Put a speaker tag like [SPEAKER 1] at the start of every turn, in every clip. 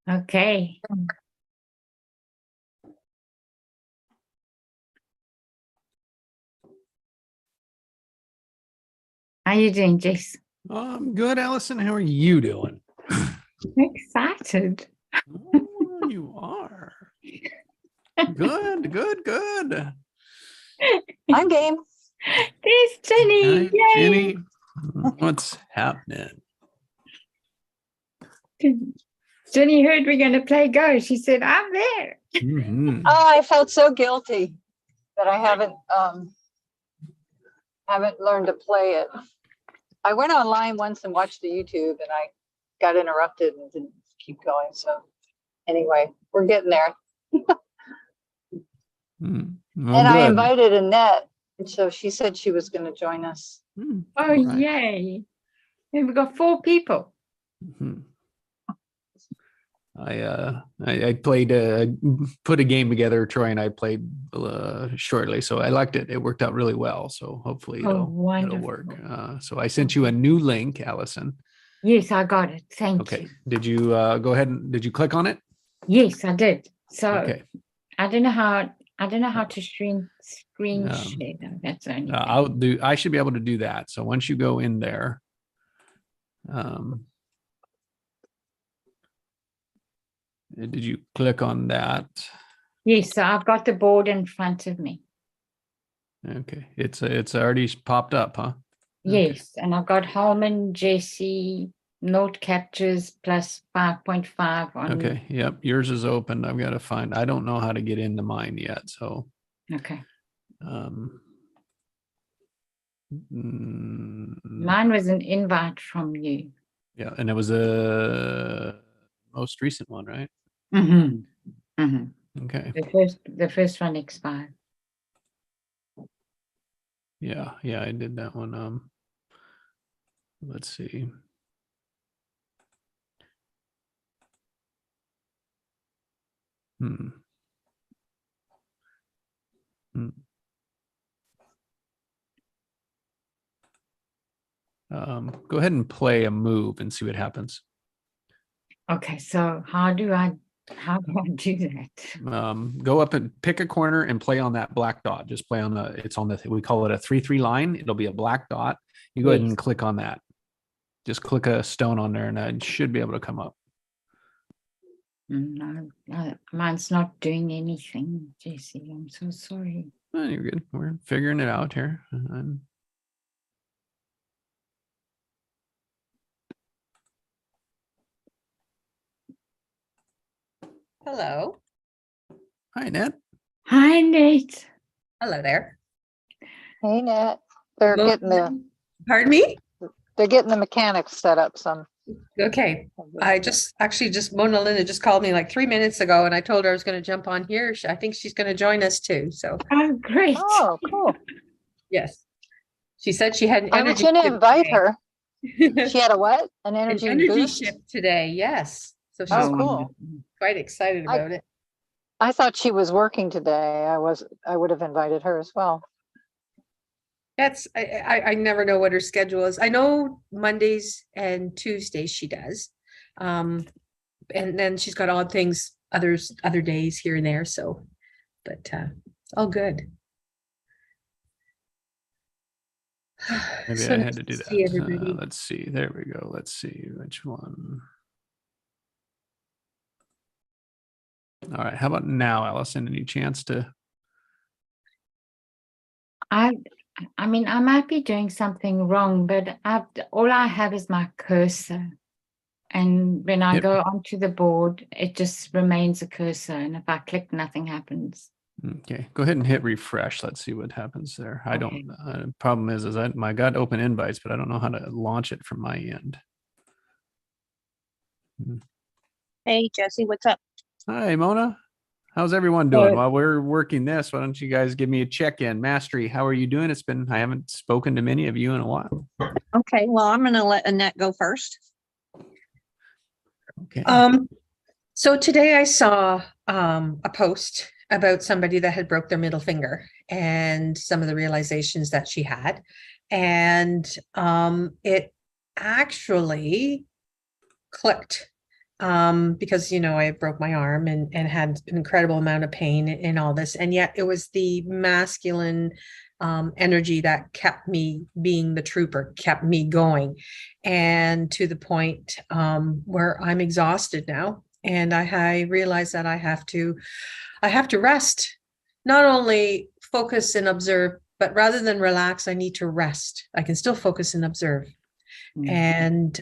[SPEAKER 1] Okay. How you doing, Jess?
[SPEAKER 2] I'm good, Allison. How are you doing?
[SPEAKER 1] Excited.
[SPEAKER 2] Oh, you are. Good.
[SPEAKER 3] I'm game.
[SPEAKER 1] There's Jenny.
[SPEAKER 2] Hi,
[SPEAKER 1] Yay.
[SPEAKER 2] Jenny. What's happening?
[SPEAKER 1] Jenny heard we're going to play Go. She said, I'm there.
[SPEAKER 2] Mhm.
[SPEAKER 3] Oh, I felt so guilty that I haven't learned to play it. I went online once and watched the YouTube and I got interrupted and didn't keep going. So anyway, we're getting there.
[SPEAKER 2] Well,
[SPEAKER 3] And I
[SPEAKER 2] good.
[SPEAKER 3] invited Annette, and so she said she was going to join us.
[SPEAKER 1] Oh,
[SPEAKER 2] All right.
[SPEAKER 1] yay. And we've got 4 people.
[SPEAKER 2] Mhm. I played put a game together. Troy and I played shortly, so I liked it. It worked out really well. So hopefully it'll work.
[SPEAKER 1] Wonderful.
[SPEAKER 2] So I sent you a new link, Allison.
[SPEAKER 1] Yes, I got it. Thank
[SPEAKER 2] Okay.
[SPEAKER 1] you.
[SPEAKER 2] Did you go ahead and did you click on it?
[SPEAKER 1] Yes, I did. So
[SPEAKER 2] Okay.
[SPEAKER 1] I don't know how to screen share though. That's the only thing.
[SPEAKER 2] I should be able to do that. So once you go in there, did you click on that?
[SPEAKER 1] Yes, so I've got the board in front of me.
[SPEAKER 2] Okay. It's already popped up, huh?
[SPEAKER 1] Yes, and I've got Holman, Jesse, note captures plus 5.5 on.
[SPEAKER 2] Okay. Yep. Yours is open. I've got to find, I don't know how to get into mine yet. So,
[SPEAKER 1] Okay.
[SPEAKER 2] mm,
[SPEAKER 1] Mine was an invite from you.
[SPEAKER 2] yeah. And it was a most recent one, right?
[SPEAKER 1] Mm-hmm. Mm-hmm.
[SPEAKER 2] Okay.
[SPEAKER 1] The first one expired.
[SPEAKER 2] Yeah. I did that one. Let's see. Hmm. Go ahead and play a move and see what happens.
[SPEAKER 1] Okay, so how do I do that?
[SPEAKER 2] Go up and pick a corner and play on that black dot. Just play on we call it a 3-3 line. It'll be a black dot. You go ahead and click on that. Just click a stone on there and it should be able to come up.
[SPEAKER 1] No, mine's not doing anything, Jesse. I'm so sorry.
[SPEAKER 2] Oh, you're good. We're figuring it out here.
[SPEAKER 4] Hello.
[SPEAKER 2] Hi, Ned.
[SPEAKER 1] Hi, Nate.
[SPEAKER 4] Hello there.
[SPEAKER 3] Hey, Annette. They're getting
[SPEAKER 4] Pardon me?
[SPEAKER 3] the mechanics set up some.
[SPEAKER 4] Okay. I just Mona Linda just called me like 3 minutes ago and I told her I was going to jump on here. I think she's going to join us too. So
[SPEAKER 1] Oh, great.
[SPEAKER 3] Oh, cool.
[SPEAKER 4] yes. She said she had an
[SPEAKER 3] I was
[SPEAKER 4] energy
[SPEAKER 3] going to
[SPEAKER 4] shift
[SPEAKER 3] invite
[SPEAKER 4] today.
[SPEAKER 3] her. She had a what? An
[SPEAKER 4] An
[SPEAKER 3] energy
[SPEAKER 4] energy
[SPEAKER 3] boost?
[SPEAKER 4] shift today. Yes. So she's
[SPEAKER 3] Oh, cool.
[SPEAKER 4] quite excited about it.
[SPEAKER 3] I thought she was working today. I would have invited her as well.
[SPEAKER 4] I never know what her schedule is. I know Mondays and Tuesdays she does. And then she's got odd things other days here and there. So, but all good.
[SPEAKER 2] Maybe
[SPEAKER 4] So
[SPEAKER 2] I
[SPEAKER 4] nice
[SPEAKER 2] had to do
[SPEAKER 4] see
[SPEAKER 2] that.
[SPEAKER 4] everybody.
[SPEAKER 2] Let's see. There we go. Let's see which one. All right. How about now, Allison? Any chance to?
[SPEAKER 1] I mean, I might be doing something wrong, but all I have is my cursor. And when I go onto the board, it just remains a cursor. And if I click, nothing happens.
[SPEAKER 2] Okay, go ahead and hit refresh. Let's see what happens there. I don't. Problem is I got open invites, but I don't know how to launch it from my end.
[SPEAKER 5] Hey, Jesse, what's up?
[SPEAKER 2] Hi, Mona. How's everyone doing? While we're working this, why don't you guys give me a check-in? Mastery, how are you doing? I haven't spoken to many of you in a while.
[SPEAKER 5] Okay, well, I'm going to let Annette go first.
[SPEAKER 2] Okay.
[SPEAKER 4] So today I saw a post about somebody that had broke their middle finger and some of the realizations that she had. And it actually clicked. because, you know, I broke my arm and had an incredible amount of pain in all this. And yet it was the masculine energy that kept me being the trooper, kept me going. And to the point where I'm exhausted now. And I realize that I have to rest, not only focus and observe, but rather than relax, I need to rest. I can still focus and observe.
[SPEAKER 1] Mm.
[SPEAKER 4] And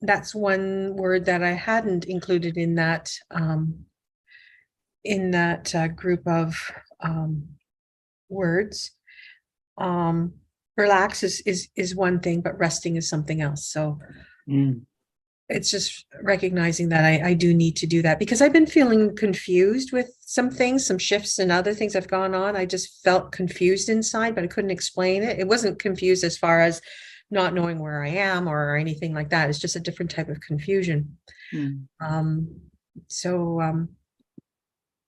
[SPEAKER 4] that's one word that I hadn't included in that group of words. Relax is one thing, but resting is something else. So it's just recognizing that I do need to do that, because I've been feeling confused with some things, some shifts and other things have gone on. I just felt confused inside, but I couldn't explain it. It wasn't confused as far as not knowing where I am or anything like that. It's just a different type of confusion.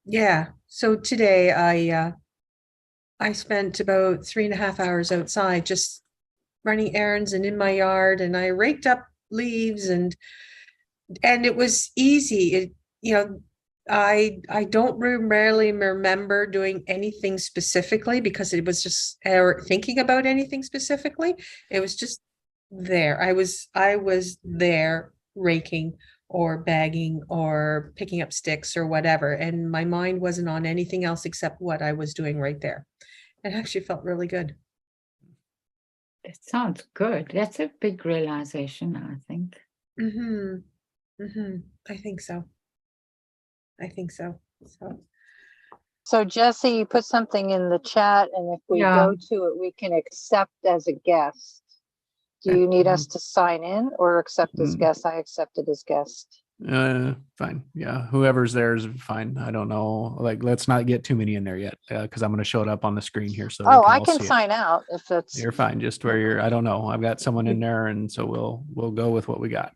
[SPEAKER 4] Yeah. So today I spent about 3.5 hours outside just running errands and in my yard, and I raked up leaves and it was easy. It, you know, I don't rarely remember doing anything specifically, because it was just, or thinking about anything specifically. It was just there. I was there raking or bagging or picking up sticks or whatever, and my mind wasn't on anything else except what I was doing right there. It actually felt really good.
[SPEAKER 1] It sounds good. That's a big realization, I think.
[SPEAKER 4] I think so.
[SPEAKER 3] So Jesse, you put something in the chat, and if we
[SPEAKER 1] Yeah.
[SPEAKER 3] go to it, we can accept as a guest. Do you need us to sign in or accept as guest? I accepted as guest.
[SPEAKER 2] Fine. Yeah. Whoever's there is fine. I don't know. Like, let's not get too many in there yet, because I'm going to show it up on the screen here. So
[SPEAKER 3] Oh,
[SPEAKER 2] we
[SPEAKER 3] I
[SPEAKER 2] all
[SPEAKER 3] can
[SPEAKER 2] see it.
[SPEAKER 3] sign out if that's.
[SPEAKER 2] You're fine. Just where you're, I don't know. I've got someone in there, and so we'll go with what we got.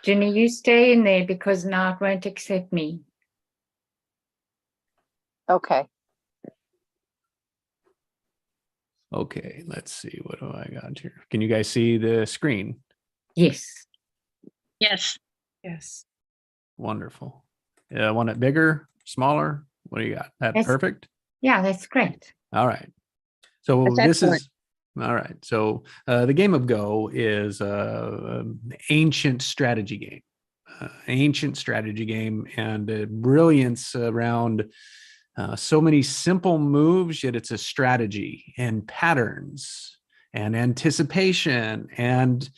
[SPEAKER 1] Jenny, you stay in there because now it won't accept me.
[SPEAKER 3] Okay.
[SPEAKER 2] Okay. Let's see. What do I got here? Can you guys see the screen?
[SPEAKER 1] Yes.
[SPEAKER 5] Yes.
[SPEAKER 4] Yes.
[SPEAKER 2] Wonderful. Want it bigger, smaller? What do you got? That
[SPEAKER 1] Yes.
[SPEAKER 2] perfect?
[SPEAKER 1] Yeah, that's great.
[SPEAKER 2] All right. So
[SPEAKER 5] That's
[SPEAKER 2] this
[SPEAKER 5] excellent.
[SPEAKER 2] is all right. So the game of Go is an ancient strategy game. And the brilliance around so many simple moves, yet it's a strategy and patterns and anticipation and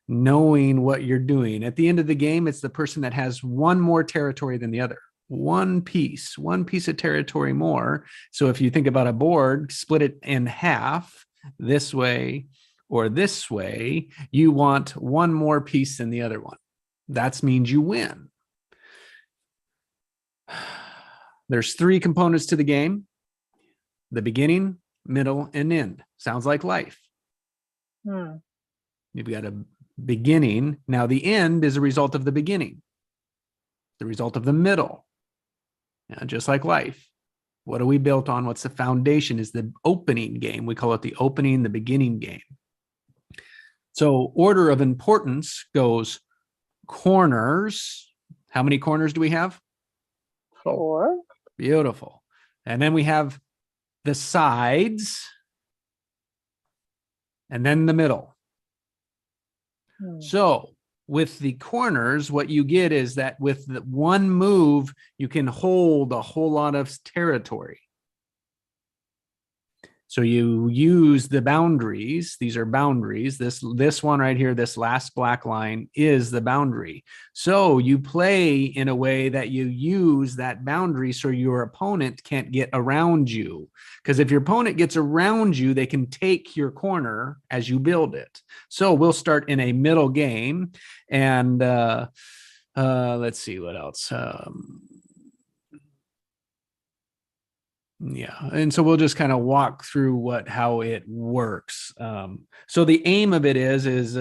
[SPEAKER 2] knowing what you're doing. At the end of the game, it's the person that has one more territory than the other. One piece of territory more. So if you think about a board, split it in half this way or this way, you want one more piece than the other one. That means you win. There's 3 components to the game: the beginning, middle, and end. Sounds like life. You've got a beginning. Now the end is a result of the beginning, the result of the middle. Just like life. What are we built on? What's the foundation? Is the opening game. We call it the opening, the beginning game. So order of importance goes corners. How many corners do we have?
[SPEAKER 3] 4.
[SPEAKER 2] Beautiful. And then we have the sides and then the middle. So with the corners, what you get is that with the one move, you can hold a whole lot of territory. So you use the boundaries. These are boundaries. This one right here, this last black line is the boundary. So you play in a way that you use that boundary so your opponent can't get around you. Because if your opponent gets around you, they can take your corner as you build it. So we'll start in a middle game. And let's see what else. Yeah. And so we'll just kind of walk through how it works. So the aim of it is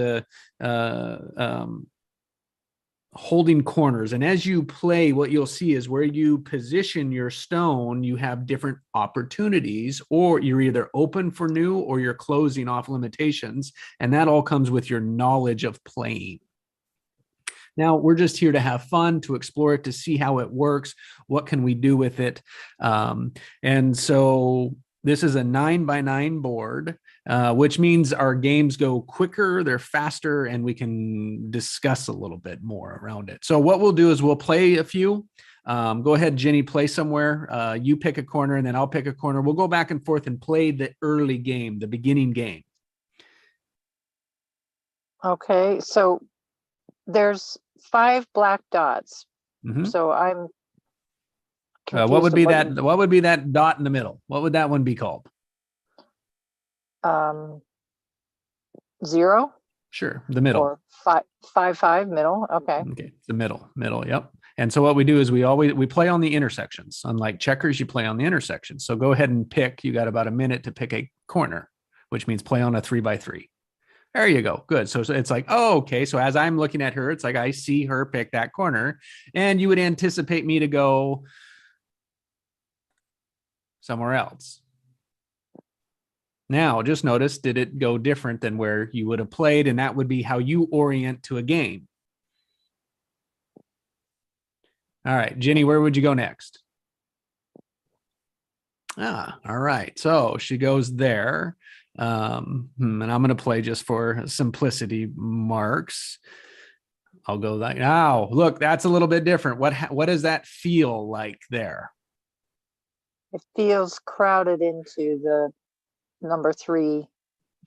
[SPEAKER 2] holding corners. And as you play, what you'll see is where you position your stone, you have different opportunities, or you're either open for new or you're closing off limitations. And that all comes with your knowledge of playing. Now we're just here to have fun, to explore it, to see how it works. What can we do with it? And so this is a 9x9 board, which means our games go quicker, they're faster, and we can discuss a little bit more around it. So what we'll do is we'll play a few. Go ahead, Jenny, play somewhere. You pick a corner and then I'll pick a corner. We'll go back and forth and play the early game, the beginning game.
[SPEAKER 3] Okay, so there's 5 black dots.
[SPEAKER 2] Mhm.
[SPEAKER 3] So I'm
[SPEAKER 2] What would
[SPEAKER 3] confused
[SPEAKER 2] be
[SPEAKER 3] of
[SPEAKER 2] that? What would be that dot in the middle? What would that one be called?
[SPEAKER 3] 0
[SPEAKER 2] Sure, the middle.
[SPEAKER 3] or 5 middle. Okay.
[SPEAKER 2] Okay, the middle. Yep. And so what we do is we play on the intersections. Unlike checkers, you play on the intersections. So go ahead and pick. You got about a minute to pick a corner, which means play on a 3x3. There you go. Good. So it's like, oh, okay. So as I'm looking at her, it's like I see her pick that corner, and you would anticipate me to go somewhere else. Now, just notice, did it go different than where you would have played? And that would be how you orient to a game. All right, Jenny, where would you go next? All right. So she goes there. And I'm going to play just for simplicity marks. I'll go that. Now, look, that's a little bit different. What does that feel like there?
[SPEAKER 3] It feels crowded into the number 3,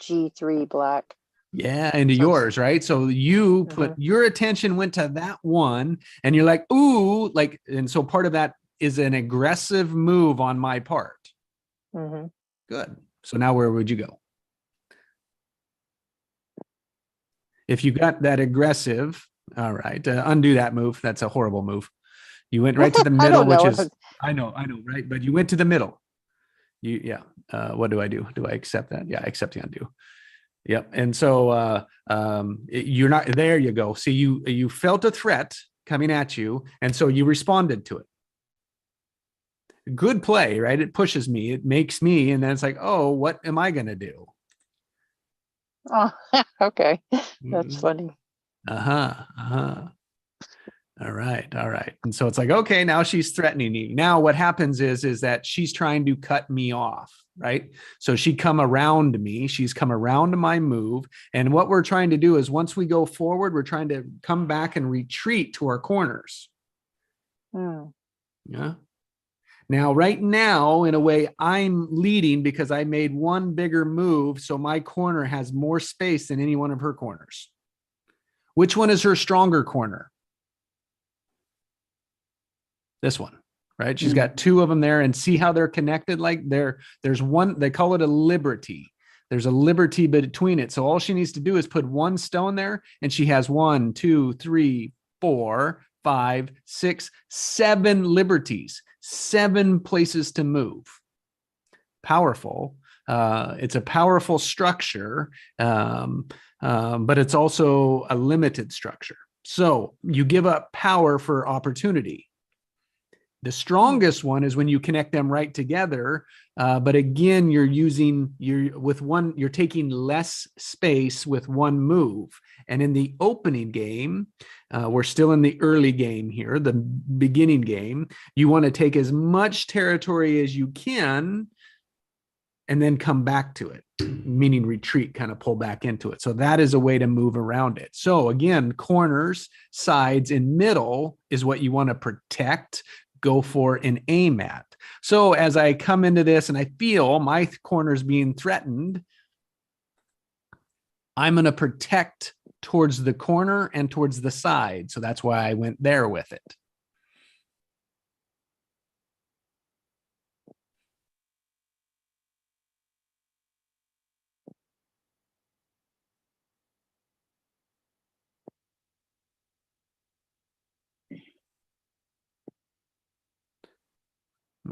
[SPEAKER 3] G3 black.
[SPEAKER 2] Yeah, into
[SPEAKER 3] So it's-
[SPEAKER 2] yours, right? So you put your attention went to that one, and you're like, ooh, like, and so part of that is an aggressive move on my part.
[SPEAKER 3] Mhm.
[SPEAKER 2] Good. So now where would you go? If you got that aggressive, all right, undo that move. That's a horrible move. You went right to the
[SPEAKER 3] I
[SPEAKER 2] middle,
[SPEAKER 3] don't
[SPEAKER 2] which
[SPEAKER 3] know
[SPEAKER 2] is,
[SPEAKER 3] if
[SPEAKER 2] I know, right? But you went to the middle. What do I do? Do I accept that? Yeah, I accept the undo. Yep. And so you're not, there you go. See, you felt a threat coming at you, and so you responded to it. Good play, right? It pushes me, it makes me, and then it's like, oh, what am I going to do?
[SPEAKER 3] Oh, okay. That's funny.
[SPEAKER 2] All right. And so it's like, okay, now she's threatening me. Now what happens is that she's trying to cut me off, right? So she'd come around me. She's come around to my move. And what we're trying to do is once we go forward, we're trying to come back and retreat to our corners.
[SPEAKER 3] Hmm.
[SPEAKER 2] Yeah. Now, right now, in a way, I'm leading because I made one bigger move. So my corner has more space than any one of her corners. Which one is her stronger corner? This one, right? She's got 2 of them there, and see how they're connected. Like there's one, they call it a liberty. There's a liberty between it. So all she needs to do is put one stone there, and she has 1, 2, 3, 4, 5, 6, 7 liberties, 7 places to move. Powerful. It's a powerful structure, but it's also a limited structure. So you give up power for opportunity. The strongest one is when you connect them right together. But again, you're taking less space with one move. And in the opening game, we're still in the early game here, the beginning game. You want to take as much territory as you can and then come back to it, meaning retreat, kind of pull back into it. So that is a way to move around it. So again, corners, sides, and middle is what you want to protect, go for, and aim at. So as I come into this and I feel my corners being threatened, I'm going to protect towards the corner and towards the side. So that's why I went there with it.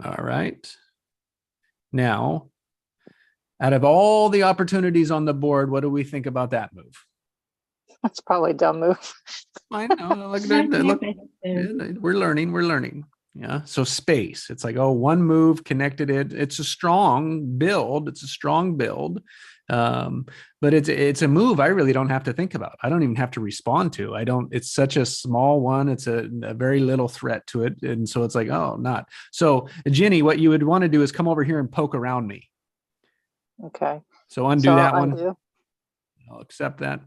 [SPEAKER 2] All right. Now, out of all the opportunities on the board, what do we think about that move?
[SPEAKER 3] That's probably a dumb move.
[SPEAKER 2] I know. Look, we're learning. Yeah. So space. It's like, oh, one move connected it. It's a strong build. But it's a move I really don't have to think about. I don't even have to respond to. I don't. It's such a small one. It's a very little threat to it, and so it's like, oh, not. So Ginny, what you would want to do is come over here and poke around me.
[SPEAKER 3] Okay.
[SPEAKER 2] So undo
[SPEAKER 3] So
[SPEAKER 2] that
[SPEAKER 3] I'll
[SPEAKER 2] one.
[SPEAKER 3] undo.
[SPEAKER 2] I'll accept that.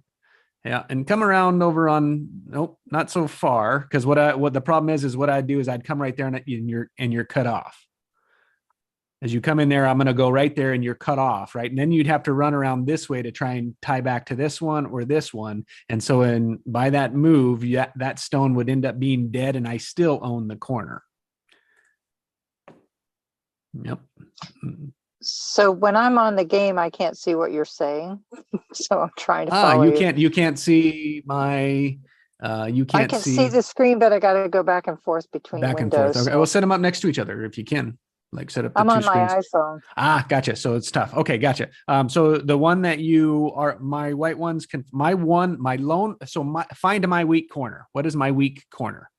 [SPEAKER 2] Yeah, and come around over on, nope, not so far, because what the problem is what I'd do is I'd come right there and you're cut off. As you come in there, I'm going to go right there and you're cut off, right? And then you'd have to run around this way to try and tie back to this one or this one. And so by that move, that stone would end up being dead, and I still own the corner. Yep.
[SPEAKER 3] So when I'm on the game, I can't see what you're saying. So I'm trying to follow
[SPEAKER 2] you can't see my you
[SPEAKER 3] I
[SPEAKER 2] can't
[SPEAKER 3] can see the screen, but I got to go back and forth between
[SPEAKER 2] back and
[SPEAKER 3] windows.
[SPEAKER 2] forth. Okay,
[SPEAKER 3] so
[SPEAKER 2] we'll set them up next to each other if you can. Like set up the
[SPEAKER 3] I'm
[SPEAKER 2] two
[SPEAKER 3] on my
[SPEAKER 2] screens.
[SPEAKER 3] iPhone.
[SPEAKER 2] Gotcha. So it's tough. Okay, gotcha. So the one that you are, my white ones can, find my weak corner. What is my weak corner?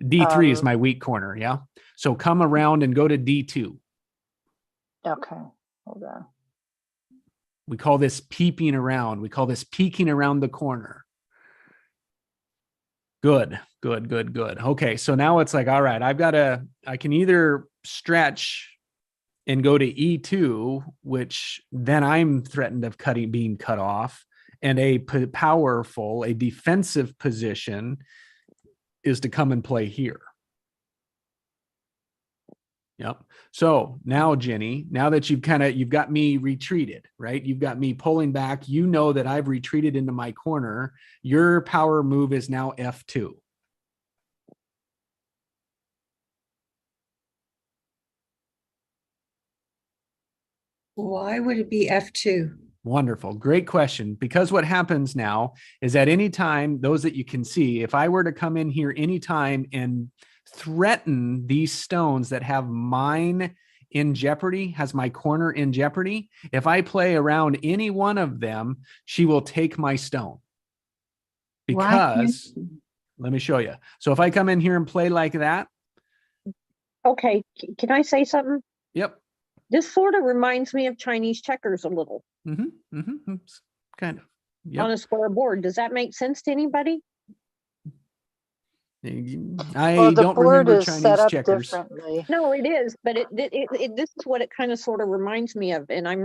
[SPEAKER 2] D3 is my weak corner. Yeah. So come around and go to D2.
[SPEAKER 3] Okay. Hold on.
[SPEAKER 2] We call this peeping around. We call this peeking around the corner. Good. Okay. So now it's like, all right, I can either stretch and go to E2, which then I'm threatened of being cut off, and a defensive position is to come and play here. Yep. So now, Jenny, now that you've got me retreated, right? You've got me pulling back. You know that I've retreated into my corner. Your power move is now F2.
[SPEAKER 4] Why would it be F2?
[SPEAKER 2] Wonderful. Great question. Because what happens now is at any time, those that you can see, if I were to come in here anytime and threaten these stones that have mine in jeopardy, has my corner in jeopardy, if I play around any one of them, she will take my stone. Because, let me show you. So if I come in here and play like that.
[SPEAKER 5] Okay, can I say something?
[SPEAKER 2] Yep.
[SPEAKER 5] This sort of reminds me of Chinese checkers a little.
[SPEAKER 2] Kind of. Yep.
[SPEAKER 5] On a square board. Does that make sense to anybody?
[SPEAKER 2] I don't remember Chinese
[SPEAKER 3] set up
[SPEAKER 2] checkers.
[SPEAKER 3] Differently.
[SPEAKER 5] No, it is, but this is what it kind of sort of reminds me of, and I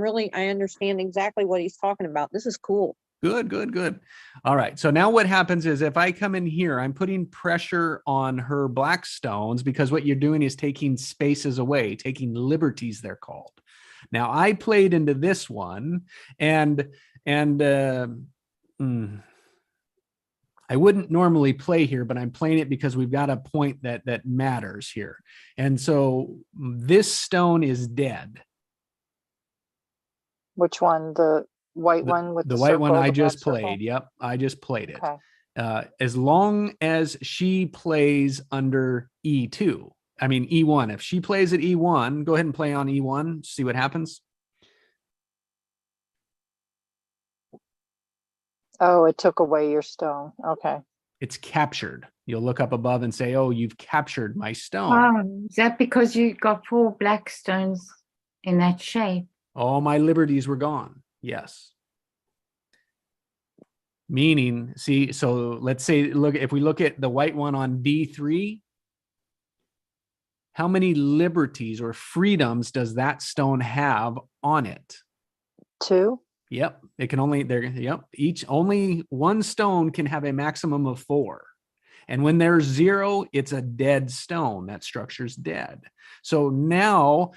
[SPEAKER 5] understand exactly what he's talking about. This is cool.
[SPEAKER 2] Good. All right. So now what happens is if I come in here, I'm putting pressure on her black stones, because what you're doing is taking spaces away, taking liberties, they're called. Now I played into this one and I wouldn't normally play here, but I'm playing it because we've got a point that matters here. And so this stone is dead.
[SPEAKER 3] Which one? The white one with
[SPEAKER 2] the white one
[SPEAKER 3] circle,
[SPEAKER 2] I
[SPEAKER 3] the
[SPEAKER 2] just
[SPEAKER 3] black
[SPEAKER 2] played.
[SPEAKER 3] circle?
[SPEAKER 2] Yep. I just played it.
[SPEAKER 3] Okay.
[SPEAKER 2] As long as she plays under E2, I mean, E1, if she plays at E1, go ahead and play on E1, see what happens.
[SPEAKER 3] Oh, it took away your stone. Okay.
[SPEAKER 2] It's captured. You'll look up above and say, oh, you've captured my stone.
[SPEAKER 1] Oh, is that because you got 4 black stones in that shape?
[SPEAKER 2] All my liberties were gone. Yes. Meaning, see, so let's say, if we look at the white one on D3, how many liberties or freedoms does that stone have on it?
[SPEAKER 3] 2.
[SPEAKER 2] Yep. It can only, only one stone can have a maximum of 4. And when there's 0, it's a dead stone. That structure's dead. So now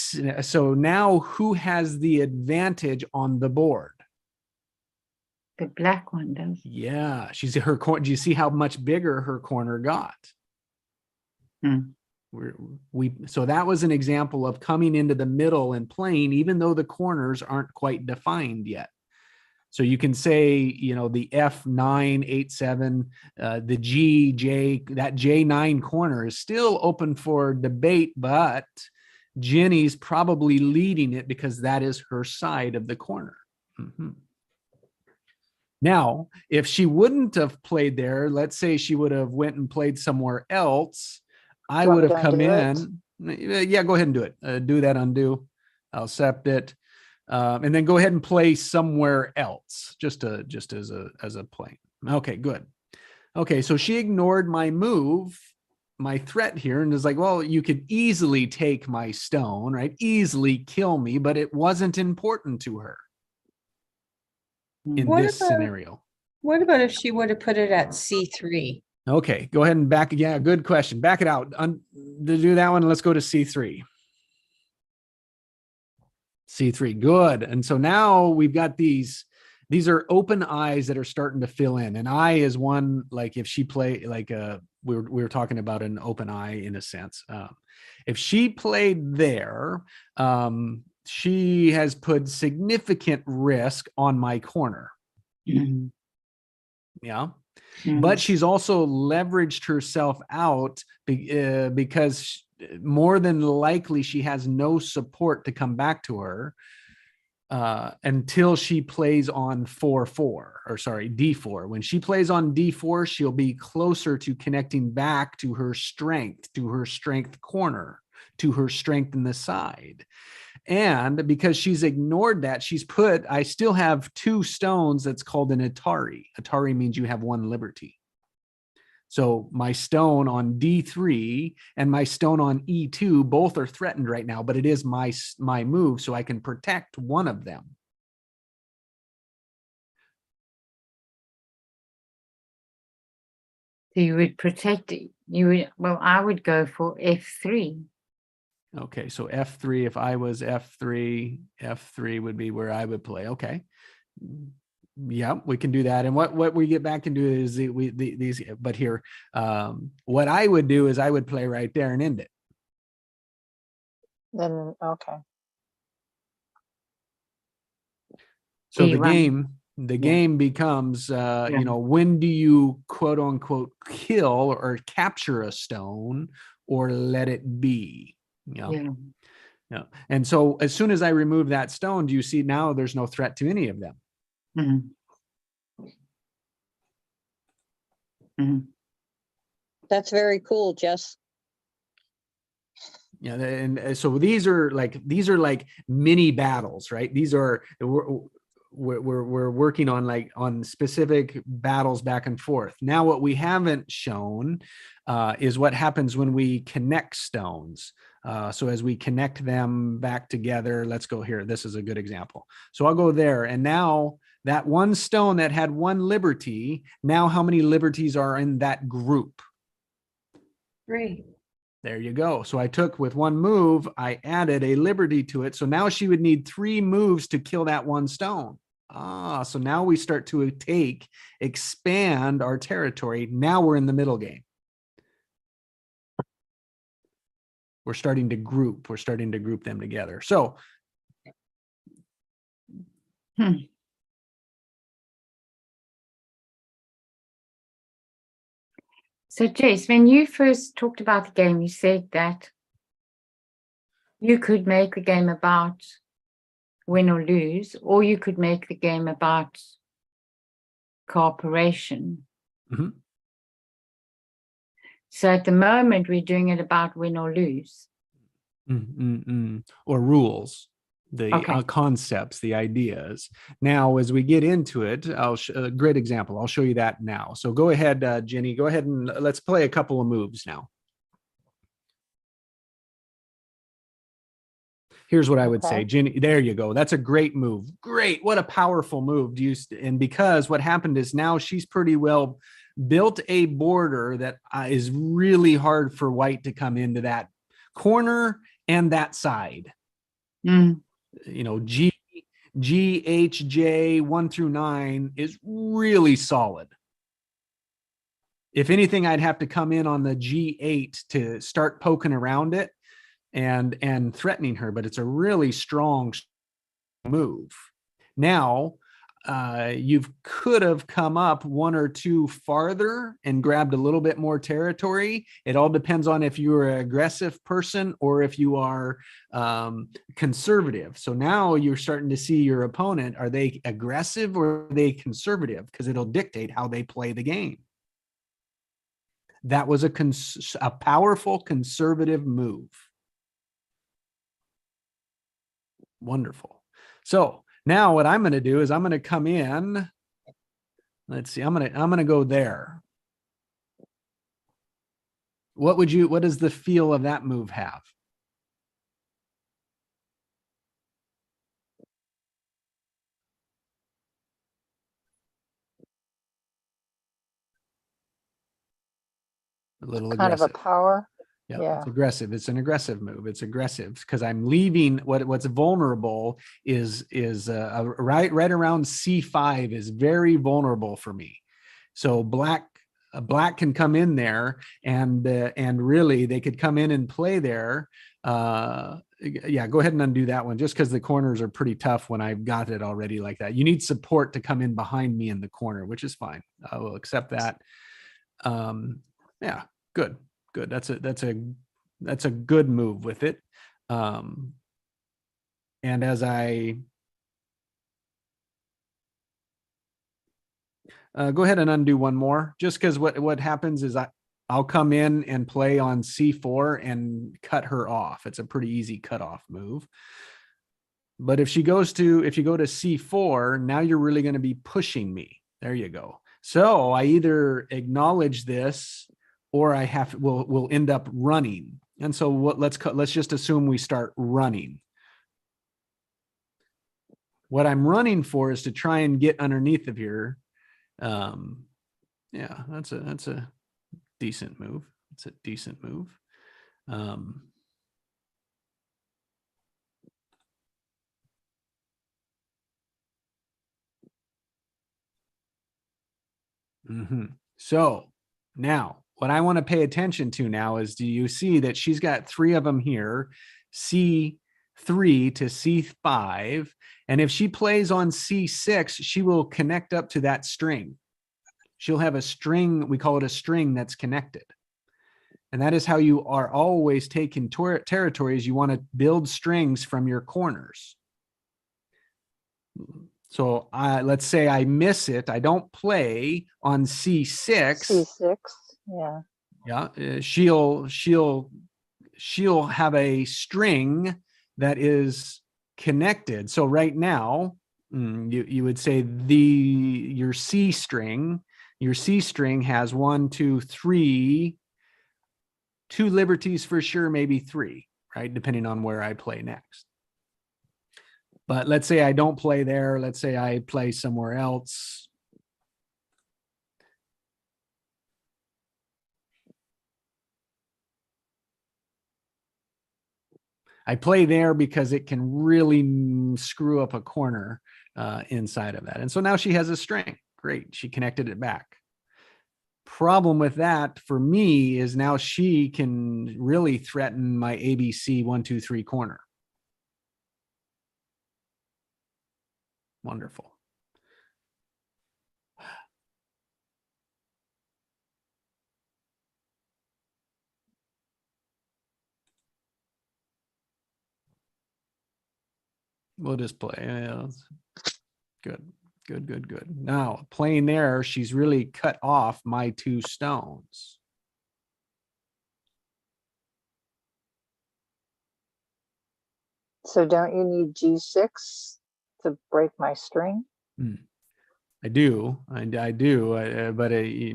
[SPEAKER 2] so now who has the advantage on the board?
[SPEAKER 1] The black one does.
[SPEAKER 2] Yeah. Her corner. Do you see how much bigger her corner got? So that was an example of coming into the middle and playing, even though the corners aren't quite defined yet. So you can say, the F9, 8, 7, the G, J, that J9 corner is still open for debate, but Jenny's probably leading it because that is her side of the corner. Now, if she wouldn't have played there, let's say she would have went and played somewhere else, I would have come in. Yeah, go ahead and do it. Do that undo. I'll accept it. And then go ahead and play somewhere else, just as a plane. Okay, good. Okay, so she ignored my move, my threat here, and is like, well, you could easily take my stone, right? Easily kill me, but it wasn't important to her in
[SPEAKER 4] What
[SPEAKER 2] this
[SPEAKER 4] about-
[SPEAKER 2] scenario.
[SPEAKER 4] What about if she would have put it at C3?
[SPEAKER 2] Okay, go ahead and back. Yeah, good question. Back it out. To do that one, let's go to C3. C3, good. And so now we've got these are open eyes that are starting to fill in. An eye is one, like if she play like we were talking about an open eye in a sense. If she played there, she has put significant risk on my corner.
[SPEAKER 1] Mhm.
[SPEAKER 2] Yeah.
[SPEAKER 1] Mhm.
[SPEAKER 2] But she's also leveraged herself out because more than likely she has no support to come back to her until she plays on D4. When she plays on D4, she'll be closer to connecting back to her strength corner, to her strength in the side. And because she's ignored that, I still have 2 stones that's called an Atari. Atari means you have 1 liberty. So my stone on D3 and my stone on E2, both are threatened right now, but it is my move, so I can protect one of them.
[SPEAKER 1] So you would protect it. I would go for F3.
[SPEAKER 2] Okay, so F3, if I was F3 would be where I would play. Okay. Yeah, we can do that. And what we get back into is these, but here, what I would do is I would play right there and end it.
[SPEAKER 3] Then, okay.
[SPEAKER 2] So
[SPEAKER 1] D1.
[SPEAKER 2] the game becomes, when do you quote unquote kill or capture a stone or let it be?
[SPEAKER 1] Yeah.
[SPEAKER 2] Yeah. And so as soon as I remove that stone, do you see now there's no threat to any of them?
[SPEAKER 1] Mhm. Mhm.
[SPEAKER 5] That's very cool, Jess.
[SPEAKER 2] Yeah, and so these are like mini battles, right? These are we're working on specific battles back and forth. Now, what we haven't shown is what happens when we connect stones. So as we connect them back together, let's go here. This is a good example. So I'll go there, and now that 1 stone that had 1 liberty, now how many liberties are in that group?
[SPEAKER 4] 3.
[SPEAKER 2] There you go. So I took with 1 move, I added a liberty to it. So now she would need 3 moves to kill that 1 stone. So now we start to expand our territory. Now we're in the middle game. We're starting to group them together. So
[SPEAKER 1] So Jess, when you first talked about the game, you said that you could make the game about win or lose, or you could make the game about cooperation.
[SPEAKER 2] Mhm.
[SPEAKER 1] So at the moment, we're doing it about win or lose.
[SPEAKER 2] Or rules, the
[SPEAKER 1] Okay.
[SPEAKER 2] concepts, the ideas. Now, as we get into it, a great example. I'll show you that now. So go ahead, Jenny. Go ahead and let's play a couple of moves now. Here's what I would say,
[SPEAKER 3] Okay.
[SPEAKER 2] Jenny. There you go. That's a great move. Great. What a powerful move. And because what happened is now she's pretty well built a border that is really hard for white to come into that corner and that side.
[SPEAKER 1] Mm.
[SPEAKER 2] G, H, J 1 through 9 is really solid. If anything, I'd have to come in on the G8 to start poking around it and threatening her, but it's a really strong move. Now, you could have come up 1 or 2 farther and grabbed a little bit more territory. It all depends on if you're an aggressive person or if you are conservative. So now you're starting to see your opponent. Are they aggressive or are they conservative? Because it'll dictate how they play the game. That was a powerful conservative move. Wonderful. So now what I'm going to do is I'm going to come in. Let's see. I'm going to go there. What does the feel of that move have? A little
[SPEAKER 3] Kind of a
[SPEAKER 2] aggressive.
[SPEAKER 3] power.
[SPEAKER 2] Yeah,
[SPEAKER 3] Yeah.
[SPEAKER 2] it's aggressive. It's an aggressive move. It's aggressive because I'm leaving what's vulnerable is right around C5 is very vulnerable for me. So black can come in there and really they could come in and play there. Yeah, go ahead and undo that one just because the corners are pretty tough when I've got it already like that. You need support to come in behind me in the corner, which is fine. I will accept that. Yeah, good. That's a good move with it. And as I go ahead and undo one more, just because what happens is I'll come in and play on C4 and cut her off. It's a pretty easy cutoff move. But if you go to C4, now you're really going to be pushing me. There you go. So I either acknowledge this or we'll end up running. And so let's just assume we start running. What I'm running for is to try and get underneath of here. Yeah, that's a decent move. It's a decent move. So now what I want to pay attention to now is, do you see that she's got 3 of them here, C3 to C5. And if she plays on C6, she will connect up to that string. She'll have a string. We call it a string that's connected. And that is how you are always taking territories. You want to build strings from your corners. So let's say I miss it. I don't play on C6.
[SPEAKER 3] C6. Yeah.
[SPEAKER 2] Yeah. She'll have a string that is connected. So right now, you would say your C string has 1, 2, 3, 2 liberties for sure, maybe 3, right? Depending on where I play next. But let's say I don't play there. Let's say I play somewhere else. I play there because it can really screw up a corner inside of that. And so now she has a string. Great. She connected it back. Problem with that for me is now she can really threaten my ABC 1, 2, 3 corner. Wonderful. We'll just play. Good. Now playing there, she's really cut off my 2 stones.
[SPEAKER 3] So don't you need G6 to break my string?
[SPEAKER 2] I do, but a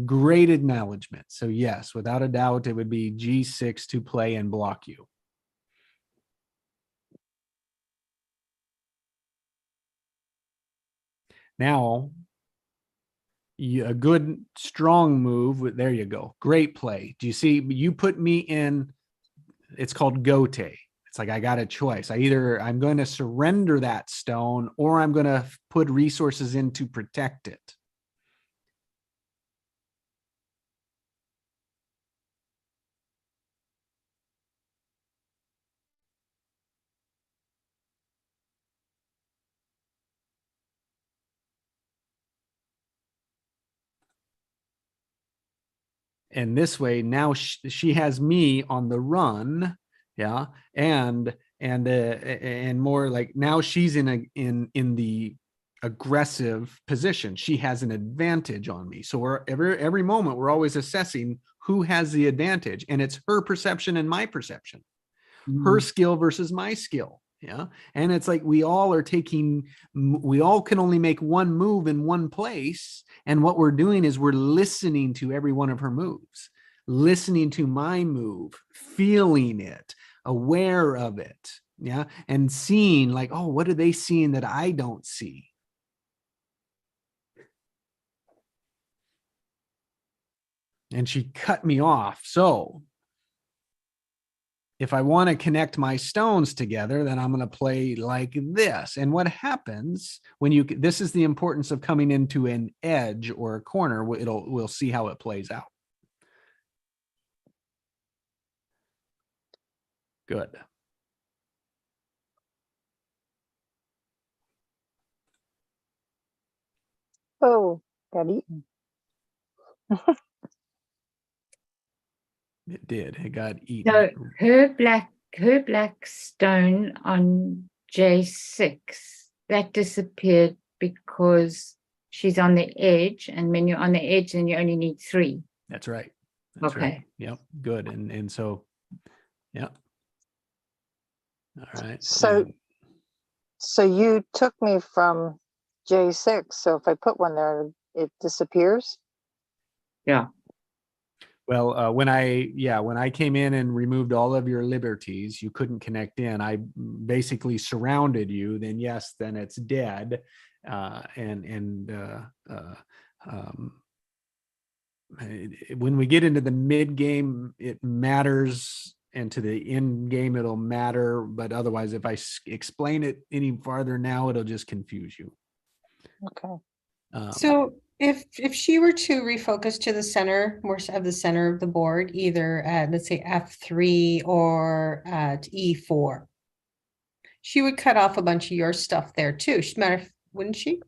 [SPEAKER 2] great acknowledgement. So yes, without a doubt, it would be G6 to play and block you. Now, a good strong move. There you go. Great play. Do you see? You put me in. It's called gote. It's like I got a choice. I'm going to surrender that stone or I'm going to put resources in to protect it. And this way, now she has me on the run. Yeah. And more like now she's in the aggressive position. She has an advantage on me. So we're every moment we're always assessing who has the advantage, and it's her perception and my perception, her skill versus my skill. Yeah. And it's like we all are we all can only make one move in one place. And what we're doing is we're listening to every one of her moves, listening to my move, feeling it, aware of it. Yeah. And seeing like, oh, what are they seeing that I don't see? And she cut me off. So if I want to connect my stones together, then I'm going to play like this. And what happens when this is the importance of coming into an edge or a corner. We'll see how it plays out. Good.
[SPEAKER 3] Oh, got eaten.
[SPEAKER 2] It did. It got eaten.
[SPEAKER 1] So her black stone on J6, that disappeared because she's on the edge, and when you're on the edge, then you only need 3.
[SPEAKER 2] That's right. That's right.
[SPEAKER 1] Okay.
[SPEAKER 2] Yep. Good. And so, yeah. All right.
[SPEAKER 3] So,
[SPEAKER 2] And
[SPEAKER 3] so you took me from J6. So if I put one there, it disappears.
[SPEAKER 1] Yeah.
[SPEAKER 2] well, when I came in and removed all of your liberties, you couldn't connect in. I basically surrounded you. Then yes, then it's dead. When we get into the mid game, it matters, and to the end game, it'll matter. But otherwise, if I explain it any farther now, it'll just confuse you.
[SPEAKER 3] Okay.
[SPEAKER 4] So if she were to refocus to the center, more of the center of the board, either at, let's say, F3 or at E4, she would cut off a bunch of your stuff there too. Wouldn't she?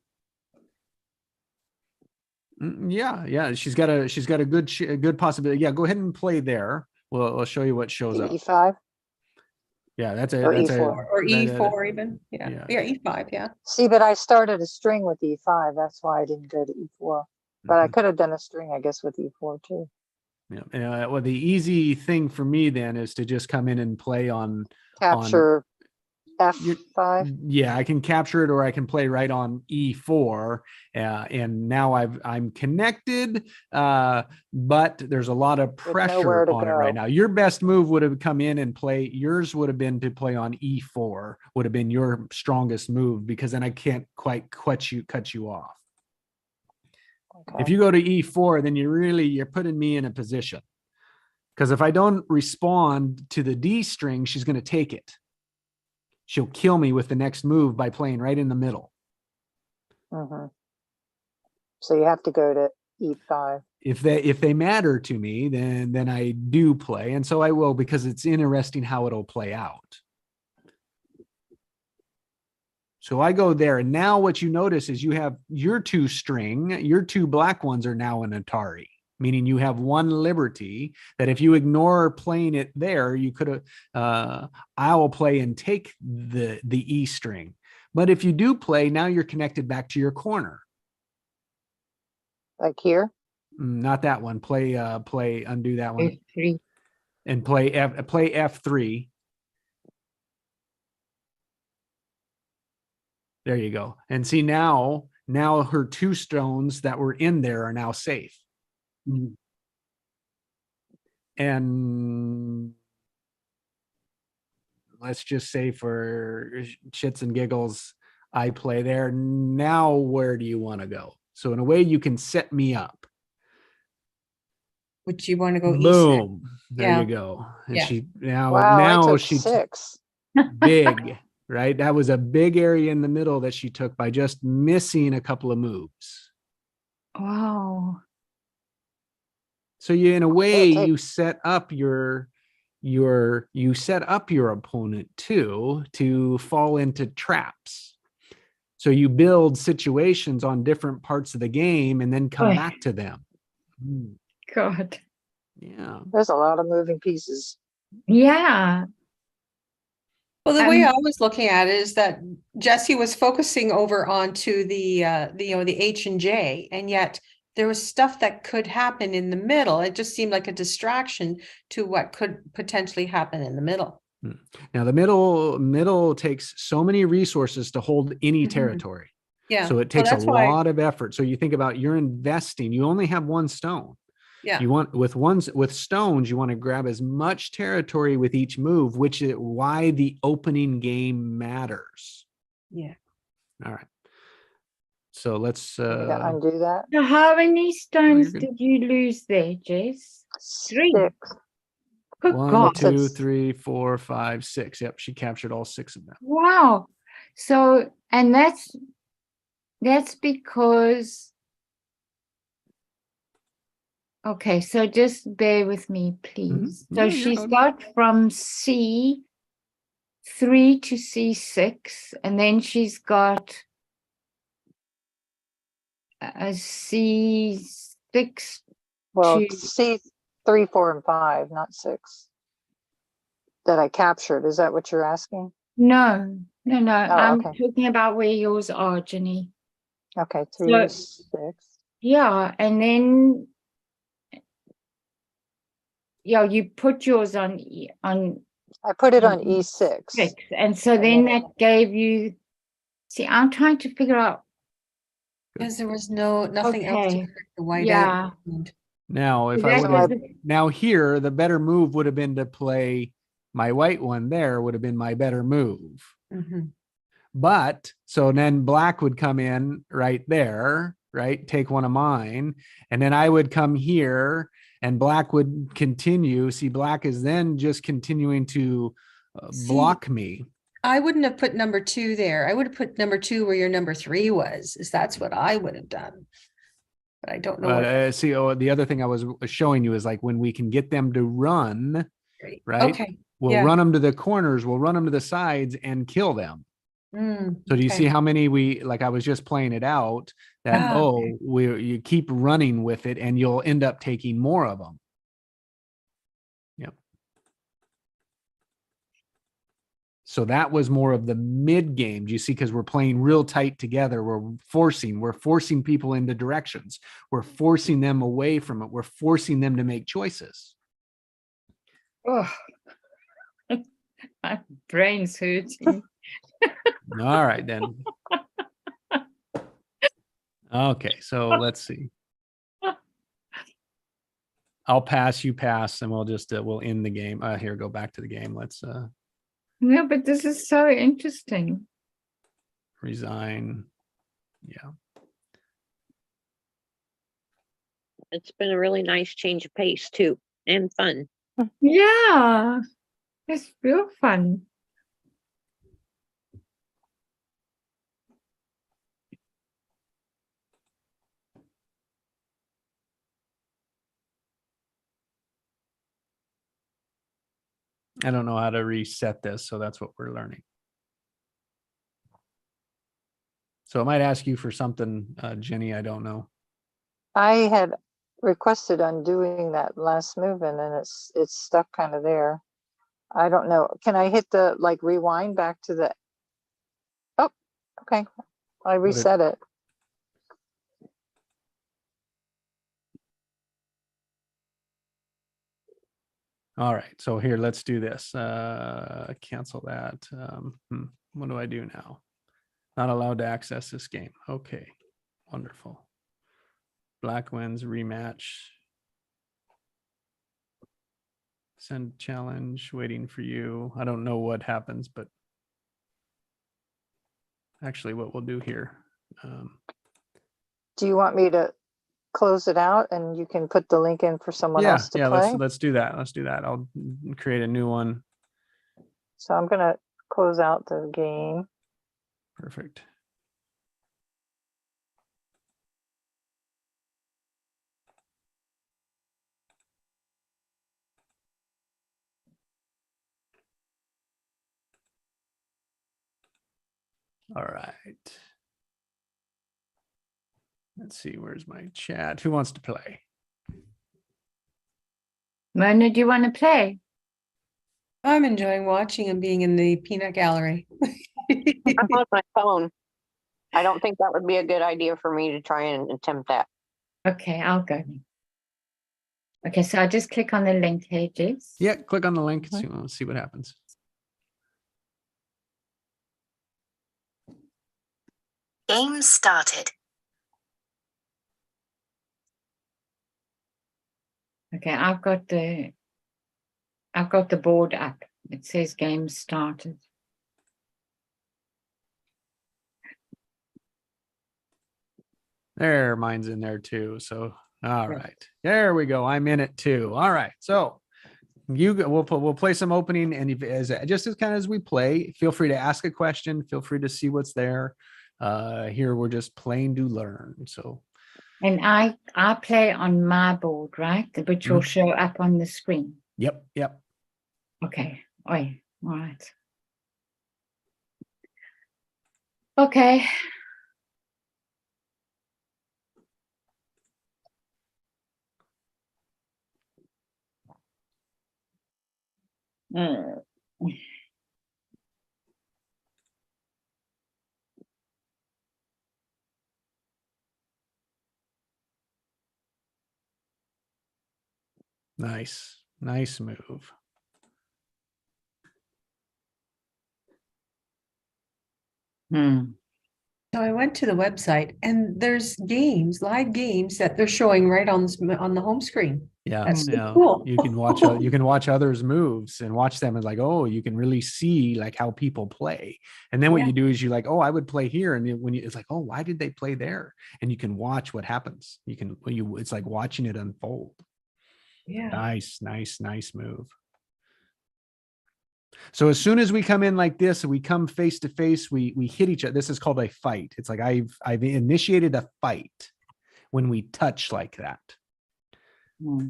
[SPEAKER 2] Yeah. She's got a good possibility. Yeah, go ahead and play there. Well, I'll show you what shows up.
[SPEAKER 3] E5.
[SPEAKER 2] Yeah, that's
[SPEAKER 3] Or
[SPEAKER 2] a
[SPEAKER 3] E4.
[SPEAKER 4] Or E4 even? Yeah, E5, yeah.
[SPEAKER 3] See, but I started a string with E5. That's why I didn't go to E4. But I could have done a string, I guess, with E4 too.
[SPEAKER 2] Yeah. Well, the easy thing for me then is to just come in and play on
[SPEAKER 3] Capture F5.
[SPEAKER 2] Yeah, I can capture it, or I can play right on E4, and now I'm connected, but there's a lot of pressure
[SPEAKER 3] nowhere to
[SPEAKER 2] on it
[SPEAKER 3] go.
[SPEAKER 2] right now. Your best move would have come in and play. Yours would have been to play on E4. Would have been your strongest move, because then I can't quite cut you off.
[SPEAKER 3] Okay.
[SPEAKER 2] If you go to E4, then you're putting me in a position, because if I don't respond to the D string, she's going to take it. She'll kill me with the next move by playing right in the middle.
[SPEAKER 3] Mm-hmm. So you have to go to E5.
[SPEAKER 2] If they matter to me, then I do play, and so I will, because it's interesting how it'll play out. So I go there, and now what you notice is you have your 2 string, your 2 black ones are now an Atari, meaning you have 1 liberty that if you ignore playing it there, you could have, I will play and take the E string. But if you do play, now you're connected back to your corner.
[SPEAKER 3] Like here?
[SPEAKER 2] Not that one. Undo that one
[SPEAKER 1] F3.
[SPEAKER 2] and play F3. There you go. And see, now her 2 stones that were in there are now safe. And let's just say, for shits and giggles, I play there. Now, where do you want to go? So in a way, you can set me up.
[SPEAKER 4] Would you want to go
[SPEAKER 2] Boom. There
[SPEAKER 4] Yeah.
[SPEAKER 2] you go. And
[SPEAKER 4] Yeah.
[SPEAKER 2] she
[SPEAKER 3] Wow, I took
[SPEAKER 2] she
[SPEAKER 3] 6.
[SPEAKER 2] big, right? That was a big area in the middle that she took by just missing a couple of moves.
[SPEAKER 1] Wow.
[SPEAKER 2] So in a way,
[SPEAKER 3] take-
[SPEAKER 2] you set up your opponent too to fall into traps. So you build situations on different parts of the game and then come
[SPEAKER 1] Oy.
[SPEAKER 2] back to them.
[SPEAKER 1] God.
[SPEAKER 2] Yeah.
[SPEAKER 3] There's a lot of moving pieces.
[SPEAKER 1] Yeah.
[SPEAKER 4] Well, the way I was looking at it is that Jesse was focusing over onto the H and J, and yet there was stuff that could happen in the middle. It just seemed like a distraction to what could potentially happen in the middle.
[SPEAKER 2] Now the middle takes so many resources to hold any
[SPEAKER 4] Mhm.
[SPEAKER 2] territory.
[SPEAKER 4] Yeah.
[SPEAKER 2] So it takes a
[SPEAKER 4] that's why-
[SPEAKER 2] lot of effort. So you think about you're investing, you only have one stone.
[SPEAKER 4] Yeah.
[SPEAKER 2] You want with stones, you want to grab as much territory with each move, which is why the opening game matters.
[SPEAKER 4] Yeah.
[SPEAKER 2] All right. So let's
[SPEAKER 3] You need to undo that.
[SPEAKER 1] So how many stones
[SPEAKER 2] good.
[SPEAKER 1] did you lose there, Jess? 3.
[SPEAKER 3] 6.
[SPEAKER 1] Good
[SPEAKER 2] 1,
[SPEAKER 1] God.
[SPEAKER 2] 2, 3, 4, 5, 6. Yep, she captured all 6 of them.
[SPEAKER 1] Wow. So, and that's because, okay, so just bear with me, please.
[SPEAKER 2] No,
[SPEAKER 1] So
[SPEAKER 2] you're
[SPEAKER 1] she's
[SPEAKER 2] good.
[SPEAKER 1] got from C3 to C6, and then she's got a C6.
[SPEAKER 3] Well,
[SPEAKER 1] to-
[SPEAKER 3] C 3, 4, and 5, not 6. That I captured. Is that what you're asking?
[SPEAKER 1] No, I'm
[SPEAKER 3] okay.
[SPEAKER 1] talking about where yours are, Jenny.
[SPEAKER 3] Okay, 3
[SPEAKER 1] So-
[SPEAKER 3] to 6.
[SPEAKER 1] Yeah, and then you put yours on
[SPEAKER 3] I put it on
[SPEAKER 1] Mhm.
[SPEAKER 3] E6.
[SPEAKER 1] 6, and so
[SPEAKER 3] And
[SPEAKER 1] then
[SPEAKER 3] then
[SPEAKER 1] that gave you. See, I'm trying to figure out.
[SPEAKER 4] Because there was nothing else to
[SPEAKER 1] Okay.
[SPEAKER 4] affect the white
[SPEAKER 1] Yeah.
[SPEAKER 4] out.
[SPEAKER 2] Now, if
[SPEAKER 1] So
[SPEAKER 2] I
[SPEAKER 1] that
[SPEAKER 2] would
[SPEAKER 3] was
[SPEAKER 2] have
[SPEAKER 1] the-
[SPEAKER 2] now here, the better move would have been to play my white one there would have been my better move.
[SPEAKER 4] Mhm.
[SPEAKER 2] But so then black would come in right there, right? Take one of mine. And then I would come here and black would continue. See, black is then just continuing to
[SPEAKER 4] See,
[SPEAKER 2] block me.
[SPEAKER 4] I wouldn't have put number 2 there. I would have put number 2 where your number 3 was, is that's what I would have done. But I don't know
[SPEAKER 2] But
[SPEAKER 4] what.
[SPEAKER 2] see, the other thing I was showing you is like when we can get them to run, right?
[SPEAKER 4] Okay.
[SPEAKER 2] We'll
[SPEAKER 4] yeah.
[SPEAKER 2] run them to the corners, we'll run them to the sides and kill them. So do you
[SPEAKER 4] okay.
[SPEAKER 2] see how many I was just playing it out that,
[SPEAKER 4] Okay.
[SPEAKER 2] you keep running with it and you'll end up taking more of them. Yep. So that was more of the mid game. Do you see? Because we're playing real tight together. We're forcing people into directions. We're forcing them away from it. We're forcing them to make choices.
[SPEAKER 1] Oh, my brain's hurting.
[SPEAKER 2] All right, then. Okay, so let's see. I'll pass, you pass, and we'll just we'll end the game. Here, go back to the game. Let's
[SPEAKER 1] Yeah, but this is so interesting.
[SPEAKER 2] resign. Yeah.
[SPEAKER 5] It's been a really nice change of pace too, and fun.
[SPEAKER 1] Yeah, it's real fun.
[SPEAKER 2] I don't know how to reset this, so that's what we're learning. So it might ask you for something, Jenny, I don't know.
[SPEAKER 3] I had requested undoing that last move and then it's stuck kind of there. I don't know. Can I hit the rewind back to the? Oh, okay. I reset it.
[SPEAKER 2] All right, so here, let's do this. Cancel that. What do I do now? Not allowed to access this game. Okay, wonderful. Black wins, rematch. Send challenge, waiting for you. I don't know what happens, but actually what we'll do here.
[SPEAKER 3] Do you want me to close it out and you can put the link in for someone else to play?
[SPEAKER 2] let's do that. Let's do that. I'll create a new one.
[SPEAKER 3] So I'm gonna close out the game.
[SPEAKER 2] Perfect. All right. Let's see, where's my chat? Who wants to play?
[SPEAKER 1] Mona, do you want to play?
[SPEAKER 4] I'm enjoying watching and being in the peanut gallery.
[SPEAKER 5] I'm on my phone. I don't think that would be a good idea for me to try and attempt that.
[SPEAKER 1] Okay, I'll go. Okay, so I'll just click on the link here, Jess.
[SPEAKER 2] Yeah, click on the link and see what happens.
[SPEAKER 6] Game started.
[SPEAKER 1] Okay, I've got the board up. It says game started.
[SPEAKER 2] There, mine's in there too. So, all
[SPEAKER 1] Good.
[SPEAKER 2] right, there we go. I'm in it too. All right, so we'll play some opening, and just as kind of as we play, feel free to ask a question. Feel free to see what's there. Here we're just playing to learn. So,
[SPEAKER 1] And I play on my board, right? Which will
[SPEAKER 2] Mhm.
[SPEAKER 1] show up on the screen.
[SPEAKER 2] yep.
[SPEAKER 1] Okay. Oi. All right. Okay. Mm.
[SPEAKER 2] Nice move.
[SPEAKER 1] Hmm.
[SPEAKER 4] So I went to the website and there's games, live games that they're showing right on on the home screen.
[SPEAKER 2] Yeah,
[SPEAKER 4] That's so
[SPEAKER 2] yeah.
[SPEAKER 4] cool.
[SPEAKER 2] You can watch others' moves and watch them and like, oh, you can really see like how people play. And then what
[SPEAKER 4] Yeah.
[SPEAKER 2] you do is you like, oh, I would play here, and it's like, oh, why did they play there? And you can watch what happens. It's like watching it unfold.
[SPEAKER 4] Yeah.
[SPEAKER 2] Nice move. So as soon as we come in like this, we come face to face, we hit each other. This is called a fight. It's like I've initiated a fight when we touch like that.
[SPEAKER 1] Hmm.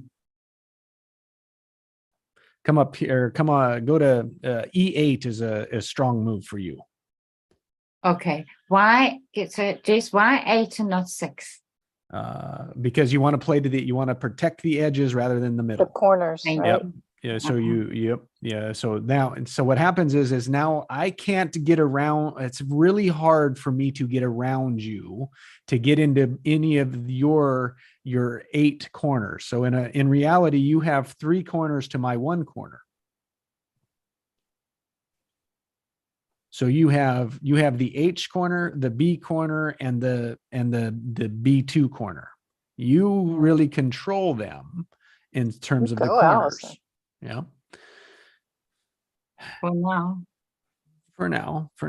[SPEAKER 2] Come up here, come on, go to E8 is a strong move for you.
[SPEAKER 1] Okay. Why? So just why 8 and not 6?
[SPEAKER 2] Because you want to play you want to protect the edges rather than the
[SPEAKER 3] The
[SPEAKER 2] middle.
[SPEAKER 3] corners,
[SPEAKER 1] Thank
[SPEAKER 3] right?
[SPEAKER 2] Yep. Yeah. So
[SPEAKER 1] Okay.
[SPEAKER 2] yeah. So now, and so what happens is now I can't get around. It's really hard for me to get around you to get into any of your 8 corners. So in reality, you have 3 corners to my 1 corner. So you have the H corner, the B corner, and the B2 corner. You really control them in terms of the
[SPEAKER 3] Go,
[SPEAKER 2] corners.
[SPEAKER 3] Allison.
[SPEAKER 2] Yeah.
[SPEAKER 1] For now.
[SPEAKER 2] For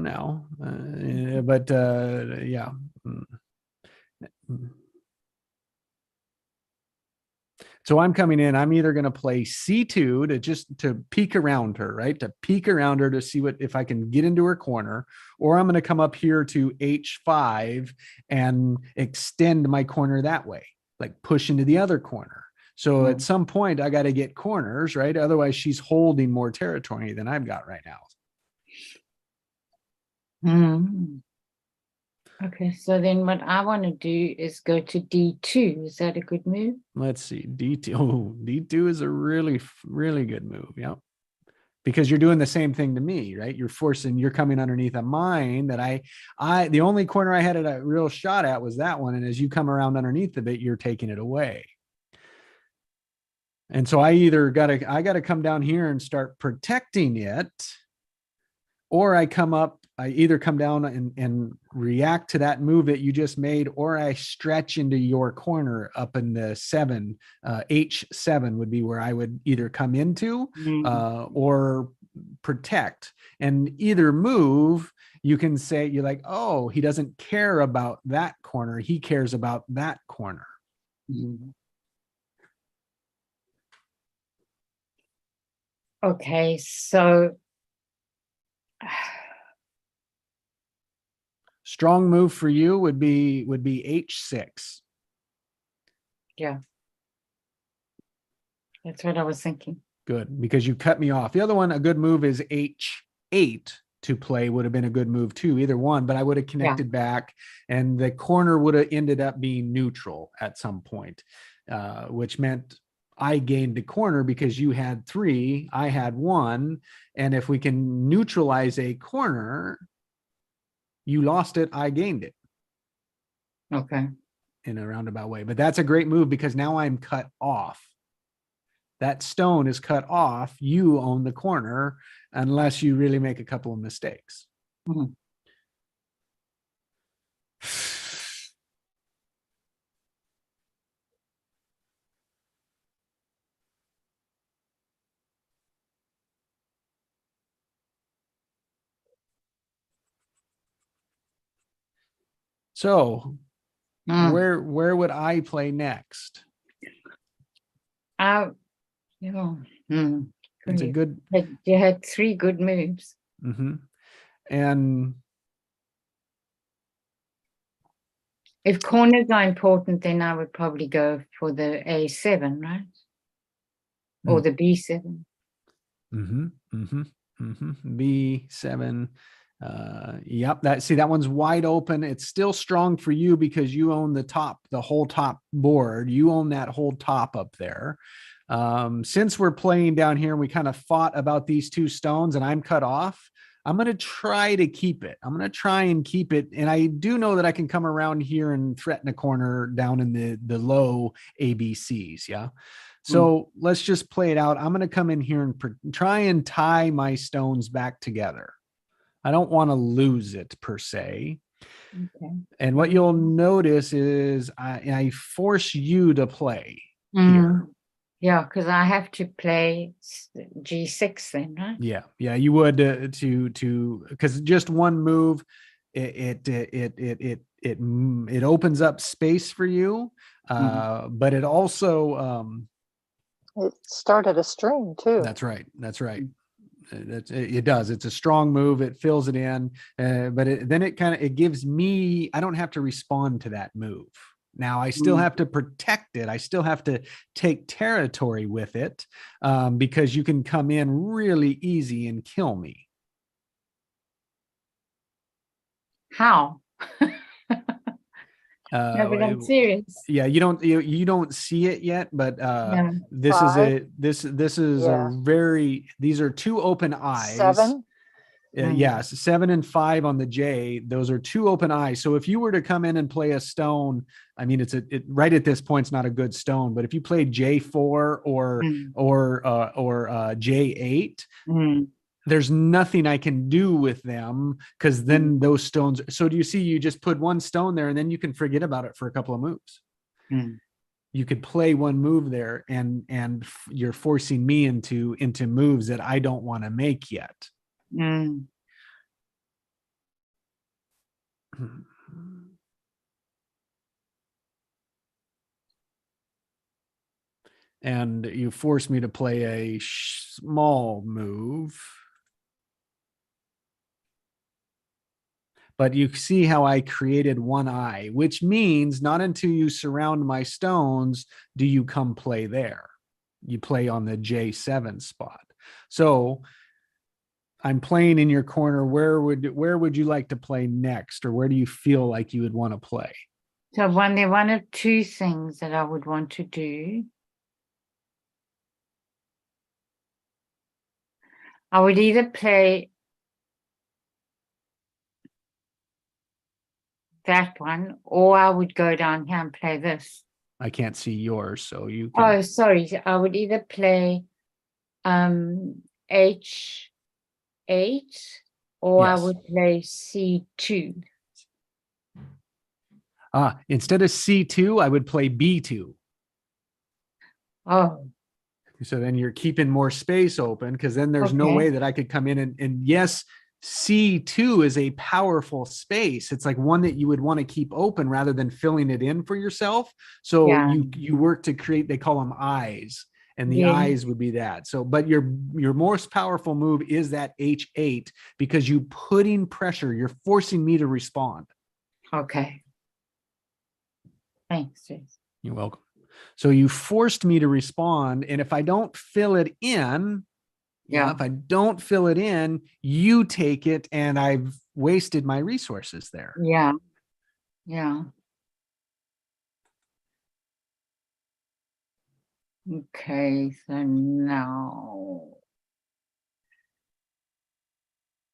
[SPEAKER 2] now. But yeah. So I'm coming in, I'm either going to play C2 to peek around her, right? To peek around her to see if I can get into her corner, or I'm going to come up here to H5 and extend my corner that way, like push into the other corner. So at some point I got to get corners, right? Otherwise she's holding more territory than I've got right now.
[SPEAKER 1] Hmm. Okay, so then what I want to do is go to D2. Is that a good move?
[SPEAKER 2] Let's see. D2. Oh, D2 is a really, really good move. Yeah. Because you're doing the same thing to me, right? You're coming underneath a mine that the only corner I had a real shot at was that one. And as you come around underneath of it, you're taking it away. And so I gotta come down here and start protecting it, or I either come down and react to that move that you just made, or I stretch into your corner up in the 7. H7 would be where I would either come into or protect. And either move, you can say, you're like, oh, he doesn't care about that corner. He cares about that corner.
[SPEAKER 1] Okay, so
[SPEAKER 2] Strong move for you would be H6.
[SPEAKER 1] yeah, that's what I was thinking.
[SPEAKER 2] Good, because you cut me off. The other one, a good move is H8 to play would have been a good move too, either one, but I would have connected back and the corner would have ended up being neutral at some point, which meant I gained the corner because you had 3, I had 1. And if we can neutralize a corner, you lost it, I gained it.
[SPEAKER 1] Okay.
[SPEAKER 2] In a roundabout way. But that's a great move because now I'm cut off. That stone is cut off. You own the corner unless you really make a couple of mistakes. So
[SPEAKER 1] Mm.
[SPEAKER 2] where would I play next?
[SPEAKER 1] Yeah.
[SPEAKER 2] It's a
[SPEAKER 1] Great.
[SPEAKER 2] good,
[SPEAKER 1] But you had 3 good moves.
[SPEAKER 2] mhm. And
[SPEAKER 1] If corners are important, then I would probably go for the A7, right? Or the B7.
[SPEAKER 2] B7. Yep. That one's wide open. It's still strong for you because you own the whole top board. You own that whole top up there. Since we're playing down here and we kind of fought about these 2 stones and I'm cut off, I'm going to try to keep it. I'm going to try and keep it. And I do know that I can come around here and threaten a corner down in the low ABCs. Yeah. So let's just play it out. I'm going to come in here and try and tie my stones back together. I don't want to lose it per se.
[SPEAKER 1] Okay.
[SPEAKER 2] And what you'll notice is I force you to play here.
[SPEAKER 1] Mm. Yeah, because I have to play G6 then, right?
[SPEAKER 2] Yeah, you would because just one move, it opens up space for you, but it also
[SPEAKER 3] It started a stream too.
[SPEAKER 2] That's right. It does. It's a strong move. It fills it in, but then it gives me. I don't have to respond to that move. Now I still have to protect it. I still have to take territory with it because you can come in really easy and kill me.
[SPEAKER 1] How? No, but I'm serious.
[SPEAKER 2] Yeah, you don't see it yet, but
[SPEAKER 1] Yeah.
[SPEAKER 2] this
[SPEAKER 3] Five.
[SPEAKER 2] is
[SPEAKER 3] Yeah.
[SPEAKER 2] these are 2 open eyes.
[SPEAKER 3] 7.
[SPEAKER 2] Yes, 7 and 5 on the J. Those are 2 open eyes. So if you were to come in and play a stone, I mean, right at this point, it's not a good stone. But if you play J4 or J8, there's nothing I can do with them because then those stones. So do you see? You just put 1 stone there, and then you can forget about it for a couple of moves. You could play 1 move there, and you're forcing me into moves that I don't want to make yet. And you force me to play a small move. But you see how I created 1 eye, which means not until you surround my stones do you come play there. You play on the J7 spot. So I'm playing in your corner. Where would you like to play next, or where do you feel like you would want to play?
[SPEAKER 1] So one of 2 things that I would want to do. I would either play that one, or I would go down here and play this.
[SPEAKER 2] I can't see yours, so you can.
[SPEAKER 1] Oh, sorry. I would either play H8 or I
[SPEAKER 2] Yes.
[SPEAKER 1] would play C2.
[SPEAKER 2] Instead of C2, I would play B2.
[SPEAKER 1] Oh,
[SPEAKER 2] So then you're keeping more space open because then there's no
[SPEAKER 1] Okay.
[SPEAKER 2] way that I could come in and yes, C2 is a powerful space. It's like one that you would want to keep open rather than filling it in for yourself. So
[SPEAKER 1] Yeah.
[SPEAKER 2] you work to create, they call them eyes, and the
[SPEAKER 1] Yeah.
[SPEAKER 2] eyes would be that. So, but your most powerful move is that H8 because you putting pressure, you're forcing me to respond.
[SPEAKER 1] okay. Thanks, Jess.
[SPEAKER 2] You're welcome. So you forced me to respond. And if I don't fill it in,
[SPEAKER 1] Yeah.
[SPEAKER 2] if I don't fill it in, you take it and I've wasted my resources there.
[SPEAKER 1] Yeah. Yeah. Okay, so now.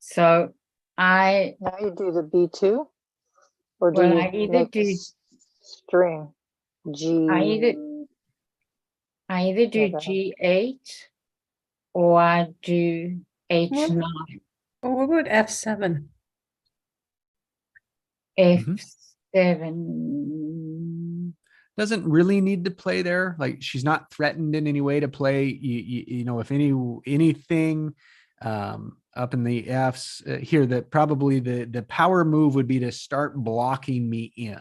[SPEAKER 1] So I
[SPEAKER 3] Now you do the B2, or do
[SPEAKER 1] Well,
[SPEAKER 3] you
[SPEAKER 1] I either
[SPEAKER 3] make
[SPEAKER 1] do-
[SPEAKER 3] string G?
[SPEAKER 1] I either do
[SPEAKER 3] Yeah, go ahead.
[SPEAKER 1] G8 or I do H9,
[SPEAKER 4] Oh, what about F7?
[SPEAKER 1] F7.
[SPEAKER 2] Doesn't really need to play there. Like she's not threatened in any way to play. You know, if anything, up in the Fs here, that probably the power move would be to start blocking me in.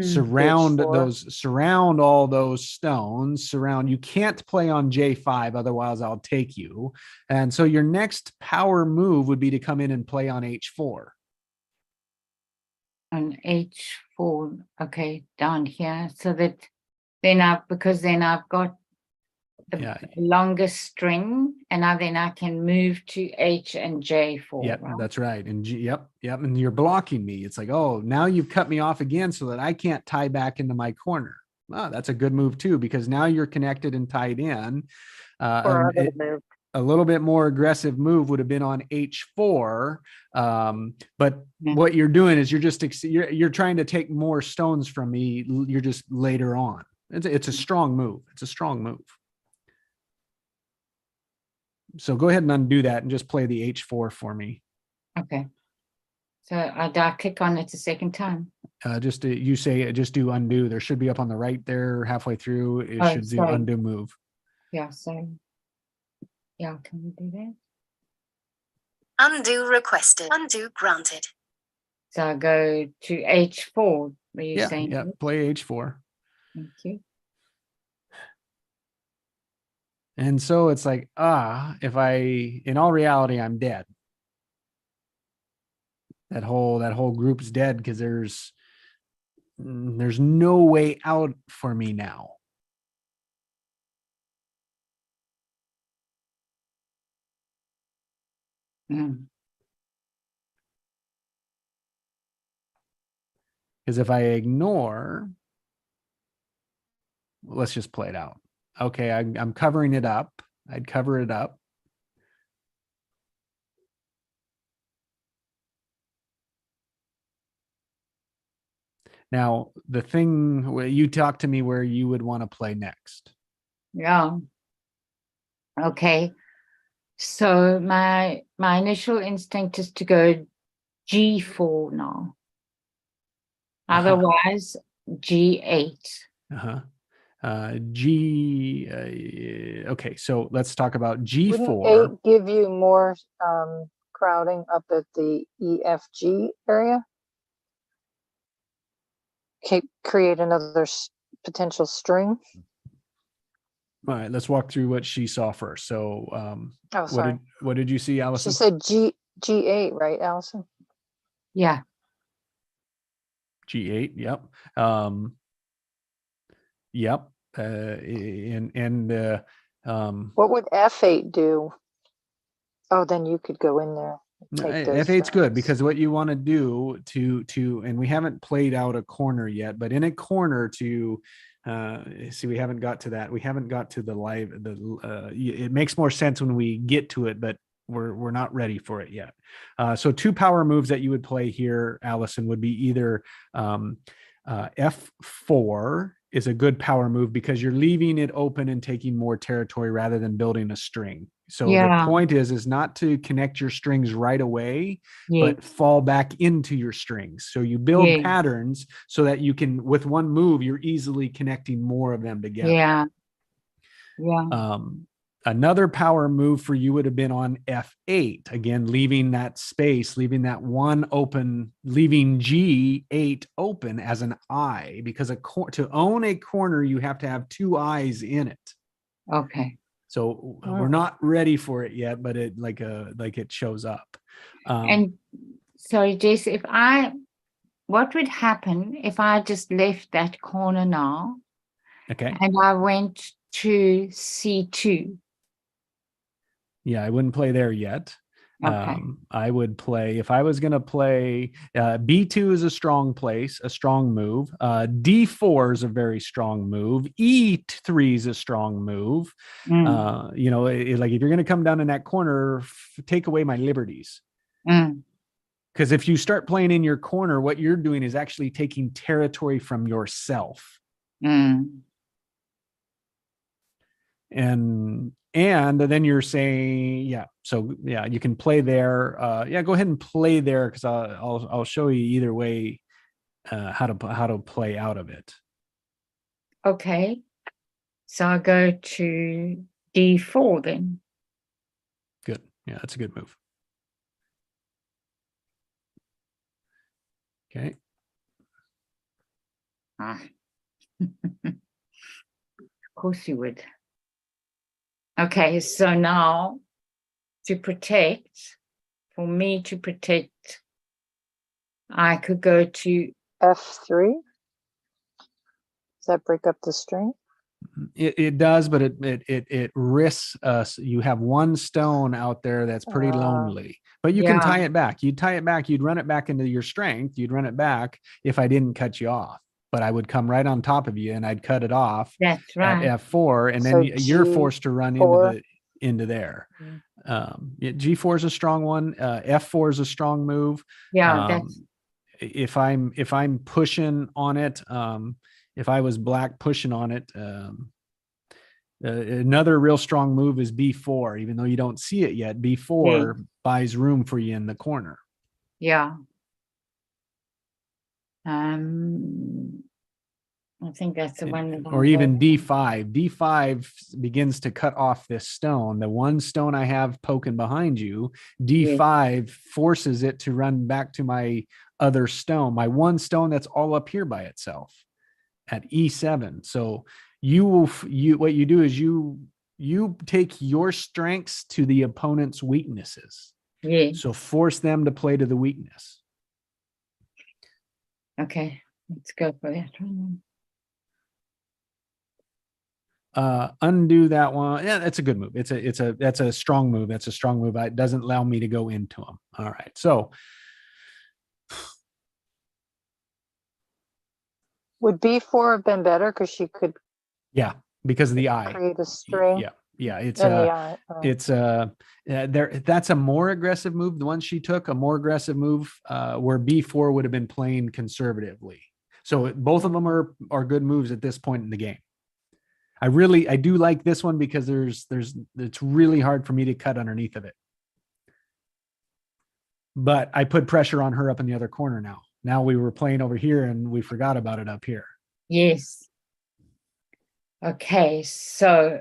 [SPEAKER 2] Surround
[SPEAKER 3] H4.
[SPEAKER 2] all those stones, you can't play on J5, otherwise I'll take you. And so your next power move would be to come in and play on H4.
[SPEAKER 1] On H4, okay, down here, so that then because then I've got the
[SPEAKER 2] Yeah.
[SPEAKER 1] longest string, and now then I can move to H and J4.
[SPEAKER 2] Yep,
[SPEAKER 1] right?
[SPEAKER 2] that's right. And yep. And you're blocking me. It's like, oh, now you've cut me off again so that I can't tie back into my corner. Oh, that's a good move too, because now you're connected and tied in.
[SPEAKER 5] For our little move.
[SPEAKER 2] A little bit more aggressive move would have been on H4. But
[SPEAKER 1] Yeah.
[SPEAKER 2] what you're doing is you're trying to take more stones from me. You're just later on. It's a strong move. It's a strong move. So go ahead and undo that and just play the H4 for me.
[SPEAKER 1] Okay. So I click on it a second time.
[SPEAKER 2] Just do undo. There should be up on the right there, halfway through. It
[SPEAKER 1] Oh,
[SPEAKER 2] should do
[SPEAKER 1] sorry.
[SPEAKER 2] undo move.
[SPEAKER 1] Yeah, so yeah, can we do that?
[SPEAKER 6] Undo requested. Undo granted.
[SPEAKER 1] So I go to H4, were you
[SPEAKER 2] Yeah,
[SPEAKER 1] saying?
[SPEAKER 2] yeah. Play H4.
[SPEAKER 1] Thank you.
[SPEAKER 2] And so it's like, in all reality, I'm dead. That whole group's dead because there's no way out for me now.
[SPEAKER 1] Mm.
[SPEAKER 2] Because if I ignore, let's just play it out. Okay, I'm covering it up. I'd cover it up. Now, the thing where you talk to me where you would want to play next.
[SPEAKER 1] Yeah. Okay. So my initial instinct is to go G4 now. Otherwise, G8.
[SPEAKER 2] Uh-huh. Okay, so let's talk about
[SPEAKER 3] Wouldn't
[SPEAKER 2] G4.
[SPEAKER 3] 8 give you more crowding up at the EFG area? Create another potential string.
[SPEAKER 2] All right, let's walk through what she saw first. So
[SPEAKER 3] Oh, sorry.
[SPEAKER 2] what did you see, Allison?
[SPEAKER 3] She said G8, right, Allison?
[SPEAKER 1] Yeah.
[SPEAKER 2] G8, yep. Yep.
[SPEAKER 3] What would F8 do? Oh, then you could go in there. Take those
[SPEAKER 2] F8's good
[SPEAKER 3] strings.
[SPEAKER 2] because what you want to do and we haven't played out a corner yet, but in a corner see, we haven't got to that. We haven't got to the live, it makes more sense when we get to it, but we're not ready for it yet. So 2 power moves that you would play here, Allison, would be either F4 is a good power move because you're leaving it open and taking more territory rather than building a string. So
[SPEAKER 1] Yeah.
[SPEAKER 2] the point is not to connect your strings right away,
[SPEAKER 1] Yeah.
[SPEAKER 2] but fall back into your strings. So you build
[SPEAKER 1] Yeah.
[SPEAKER 2] patterns so that you can, with one move, you're easily connecting more of them together.
[SPEAKER 1] Yeah. Yeah.
[SPEAKER 2] Another power move for you would have been on F8. Again, leaving that space, leaving that one open, leaving G8 open as an eye, because to own a corner, you have to have 2 eyes in it.
[SPEAKER 1] Okay.
[SPEAKER 2] So we're not ready for it yet, but it shows up.
[SPEAKER 1] And sorry, Jess, what would happen if I just left that corner now
[SPEAKER 2] Okay.
[SPEAKER 1] and I went to C2?
[SPEAKER 2] Yeah, I wouldn't play there yet.
[SPEAKER 1] Okay.
[SPEAKER 2] I would play, if I was going to play, B2 is a strong move. D4 is a very strong move. E3 is a strong move.
[SPEAKER 1] Mm.
[SPEAKER 2] Like if you're going to come down in that corner, take away my liberties.
[SPEAKER 1] Mm.
[SPEAKER 2] Because if you start playing in your corner, what you're doing is actually taking territory from yourself.
[SPEAKER 1] Mm.
[SPEAKER 2] And then you're saying, you can play there. Go ahead and play there because I'll show you either way how to play out of it.
[SPEAKER 1] Okay. So I go to D4 then.
[SPEAKER 2] Good. Yeah, that's a good move. Okay.
[SPEAKER 1] Ah. Of course you would. Okay, so now to protect, for me to protect, I could go to,
[SPEAKER 3] F3. Does that break up the string?
[SPEAKER 2] It does, but it risks us. You have one stone out there that's pretty lonely, but you can tie
[SPEAKER 1] Yeah.
[SPEAKER 2] it back. You'd tie it back. You'd run it back into your strength. You'd run it back if I didn't cut you off, but I would come right on top of you and I'd cut it off
[SPEAKER 1] that's
[SPEAKER 2] at
[SPEAKER 1] right.
[SPEAKER 2] F4, and then
[SPEAKER 3] So
[SPEAKER 2] you're forced to run
[SPEAKER 3] G4.
[SPEAKER 2] into there.
[SPEAKER 1] Mm.
[SPEAKER 2] G4 is a strong one. F4 is a strong move.
[SPEAKER 1] Yeah, that's
[SPEAKER 2] If I'm pushing on it, if I was black pushing on it, another real strong move is B4. Even though you don't see it yet, B4 buys room for you in the corner.
[SPEAKER 1] yeah. I think that's the one that
[SPEAKER 2] Or
[SPEAKER 1] I'm
[SPEAKER 2] even
[SPEAKER 1] going-
[SPEAKER 2] D5. D5 begins to cut off this stone. The one stone I have poking behind you, D5 forces it to run back to my other stone, my one stone that's all up here by itself at E7. So what you do is you take your strengths to the opponent's weaknesses.
[SPEAKER 1] Yeah.
[SPEAKER 2] So force them to play to the weakness.
[SPEAKER 1] Okay, let's go for that one.
[SPEAKER 2] Undo that one. Yeah, that's a good move. That's a strong move. That's a strong move. It doesn't allow me to go into them. All right. So
[SPEAKER 3] Would B4 have been better because she could
[SPEAKER 2] yeah, because of the eye.
[SPEAKER 3] create a string
[SPEAKER 2] Yeah. It's
[SPEAKER 3] in the eye?
[SPEAKER 2] there. That's a more aggressive move. The one she took, a more aggressive move, where B4 would have been playing conservatively. So both of them are good moves at this point in the game. I do like this one because it's really hard for me to cut underneath of it. But I put pressure on her up in the other corner now. Now we were playing over here and we forgot about it up here.
[SPEAKER 1] Yes. Okay, so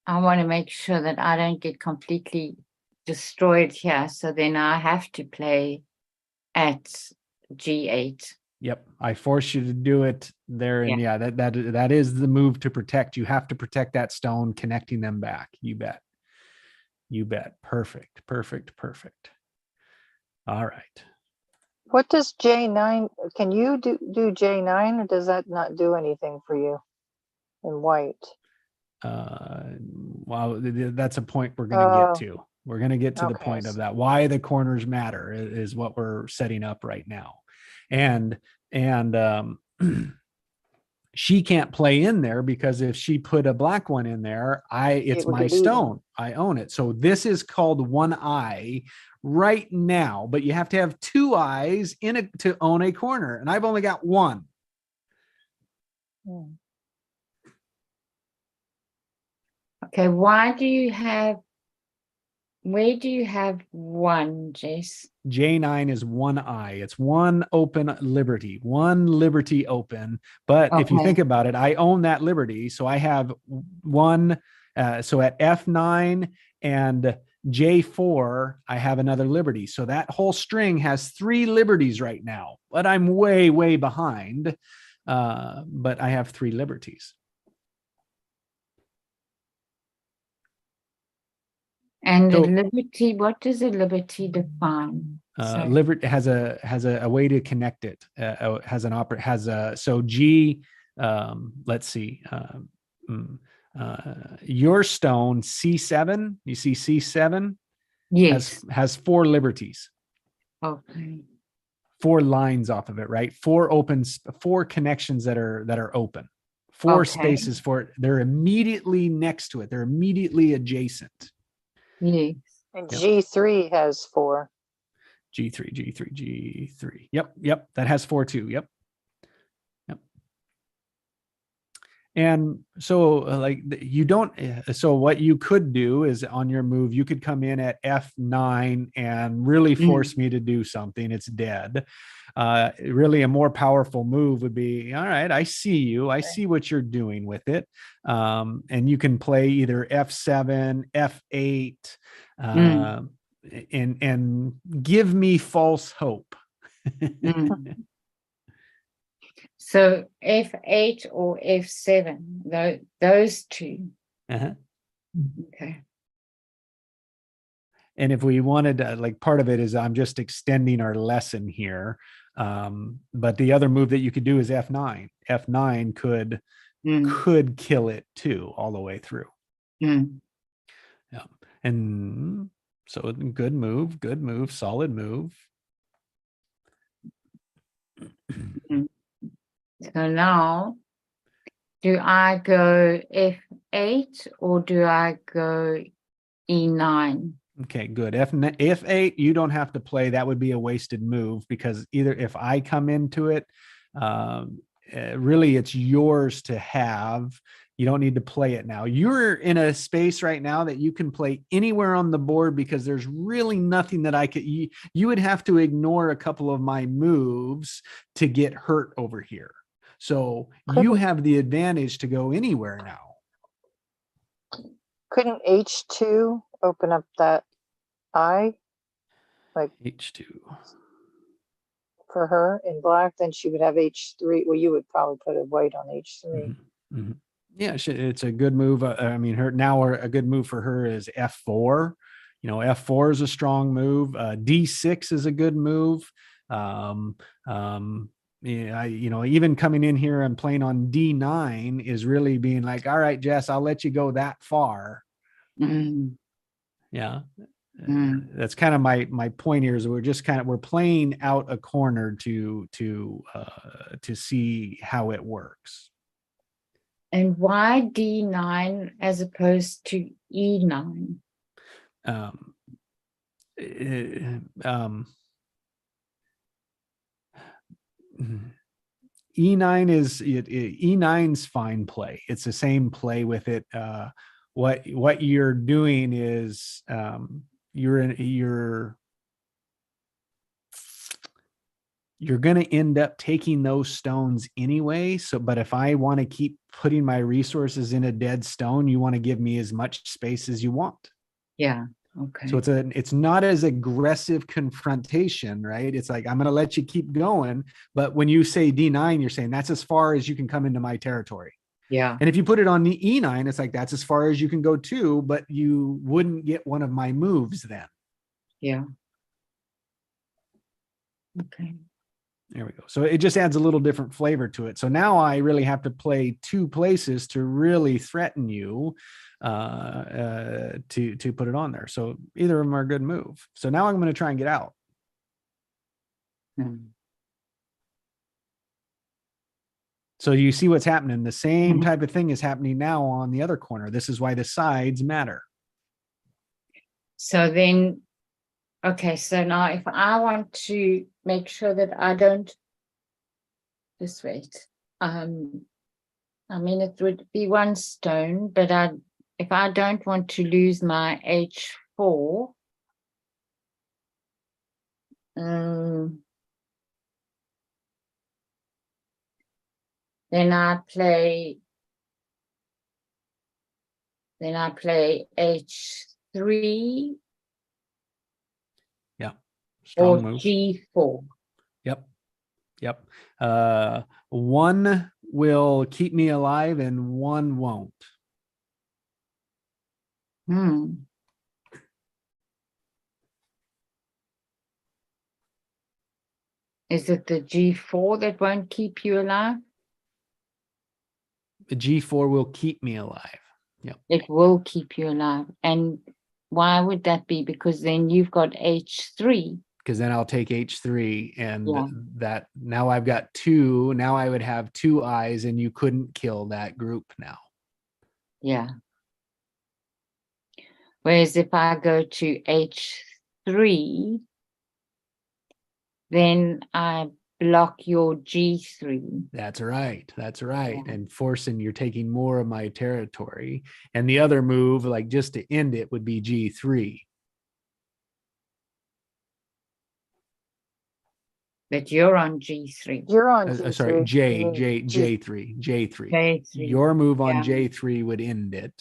[SPEAKER 1] I want to make sure that I don't get completely destroyed here. So then I have to play at G8.
[SPEAKER 2] Yep. I force you to do it there. And that is the move to protect. You have to protect that stone, connecting them back. You bet. Perfect. All right.
[SPEAKER 3] What does J9? Can you do J9, or does that not do anything for you in white?
[SPEAKER 2] Well, that's a point we're going to get to. We're going to get to the
[SPEAKER 3] Okay.
[SPEAKER 2] point of that. Why the corners matter is what we're setting up right now. And she can't play in there because if she put a black one in there, it's
[SPEAKER 3] It would
[SPEAKER 2] my
[SPEAKER 3] get even.
[SPEAKER 2] stone. I own it. So this is called one eye right now, but you have to have two eyes to own a corner. And I've only got one.
[SPEAKER 1] Okay, where do you have one, Jace?
[SPEAKER 2] J9 is one eye. It's one open liberty open. But if you
[SPEAKER 1] Okay.
[SPEAKER 2] think about it, I own that liberty. So I have one. So at F9 and J4, I have another liberty. So that whole string has 3 liberties right now, but I'm way, way behind. But I have 3 liberties.
[SPEAKER 1] And
[SPEAKER 2] So-
[SPEAKER 1] the liberty, what does a liberty define? Sorry.
[SPEAKER 2] Liberty has a way to connect it. So G. Let's see. Your stone C7. You see C7
[SPEAKER 1] Yes.
[SPEAKER 2] has 4 liberties,
[SPEAKER 1] Okay.
[SPEAKER 2] 4 lines off of it, right? 4 connections that are open. 4
[SPEAKER 1] Okay.
[SPEAKER 2] spaces for it. They're immediately next to it. They're immediately adjacent.
[SPEAKER 1] Yes.
[SPEAKER 3] And
[SPEAKER 2] Yep.
[SPEAKER 3] G3 has 4.
[SPEAKER 2] G3. Yep. That has 4 too. Yep. And so you don't, so what you could do is on your move, you could come in at F9 and really force me to do something. It's dead. Really a more powerful move would be, all right, I see you. I see what you're doing with it. And you can play either F7, F8, and give me false hope.
[SPEAKER 1] So F8 or F7, those two.
[SPEAKER 2] Uh-huh.
[SPEAKER 1] Okay.
[SPEAKER 2] And if we wanted to, like, part of it is I'm just extending our lesson here. But the other move that you could do is F9. F9 could kill it too, all the way through. Yeah. And so good move, solid move.
[SPEAKER 1] So now, do I go F8 or do I go E9?
[SPEAKER 2] Okay, good. F8, you don't have to play. That would be a wasted move, because either if I come into it, really it's yours to have. You don't need to play it now. You're in a space right now that you can play anywhere on the board, because there's really nothing that I could, you would have to ignore a couple of my moves to get hurt over here. So you have the advantage to go anywhere now.
[SPEAKER 3] Couldn't H2 open up that eye? Like
[SPEAKER 2] H2.
[SPEAKER 3] For her in black, then she would have H3. Well, you would probably put a white on H3.
[SPEAKER 2] Mm-hmm. Mm-hmm. Yeah, it's a good move. I mean, a good move for her is F4. You know, F4 is a strong move. D6 is a good move. Yeah, even coming in here and playing on D9 is really being like, all right, Jess, I'll let you go that far. Yeah. That's kind of my point here, is we're playing out a corner to see how it works.
[SPEAKER 1] And why D9 as opposed to E9?
[SPEAKER 2] E9 is E9's fine play. It's the same play with it. What you're doing is you're going to end up taking those stones anyway. So, but if I want to keep putting my resources in a dead stone, you want to give me as much space as you want.
[SPEAKER 1] Yeah. Okay.
[SPEAKER 2] So it's not as aggressive confrontation, right? It's like, I'm going to let you keep going. But when you say D9, you're saying that's as far as you can come into my territory.
[SPEAKER 1] Yeah.
[SPEAKER 2] And if you put it on the E9, it's like, that's as far as you can go too, but you wouldn't get one of my moves then.
[SPEAKER 1] Yeah. Okay.
[SPEAKER 2] There we go. So it just adds a little different flavor to it. So now I really have to play two places to really threaten you to put it on there. So either of them are a good move. So now I'm going to try and get out. So you see what's happening. The same type of thing is happening now on the other corner. This is why the sides matter.
[SPEAKER 1] So then, okay, so now if I want to make sure that I don't, just wait. I mean, it would be one stone, but if I don't want to lose my H4, then I play H3.
[SPEAKER 2] Yeah. Strong
[SPEAKER 1] or
[SPEAKER 2] move.
[SPEAKER 1] G4.
[SPEAKER 2] Yep. One will keep me alive and one won't.
[SPEAKER 1] Is it the G4 that won't keep you alive?
[SPEAKER 2] The G4 will keep me alive. Yep.
[SPEAKER 1] It will keep you alive. And why would that be? Because then you've got H3.
[SPEAKER 2] Because then I'll take H3 and that now I've got two. Now I would have two eyes and you couldn't kill that group now.
[SPEAKER 1] Yeah. Whereas if I go to H3, then I block your G3.
[SPEAKER 2] That's right. That's right.
[SPEAKER 1] Yeah.
[SPEAKER 2] And forcing, you're taking more of my territory. And the other move, like just to end it, would be G3.
[SPEAKER 1] But you're on G3.
[SPEAKER 3] You're on
[SPEAKER 2] Sorry,
[SPEAKER 3] G3. You mean G-
[SPEAKER 2] J3, J3.
[SPEAKER 1] J3.
[SPEAKER 2] Your move on
[SPEAKER 1] Yeah.
[SPEAKER 2] J3 would end it.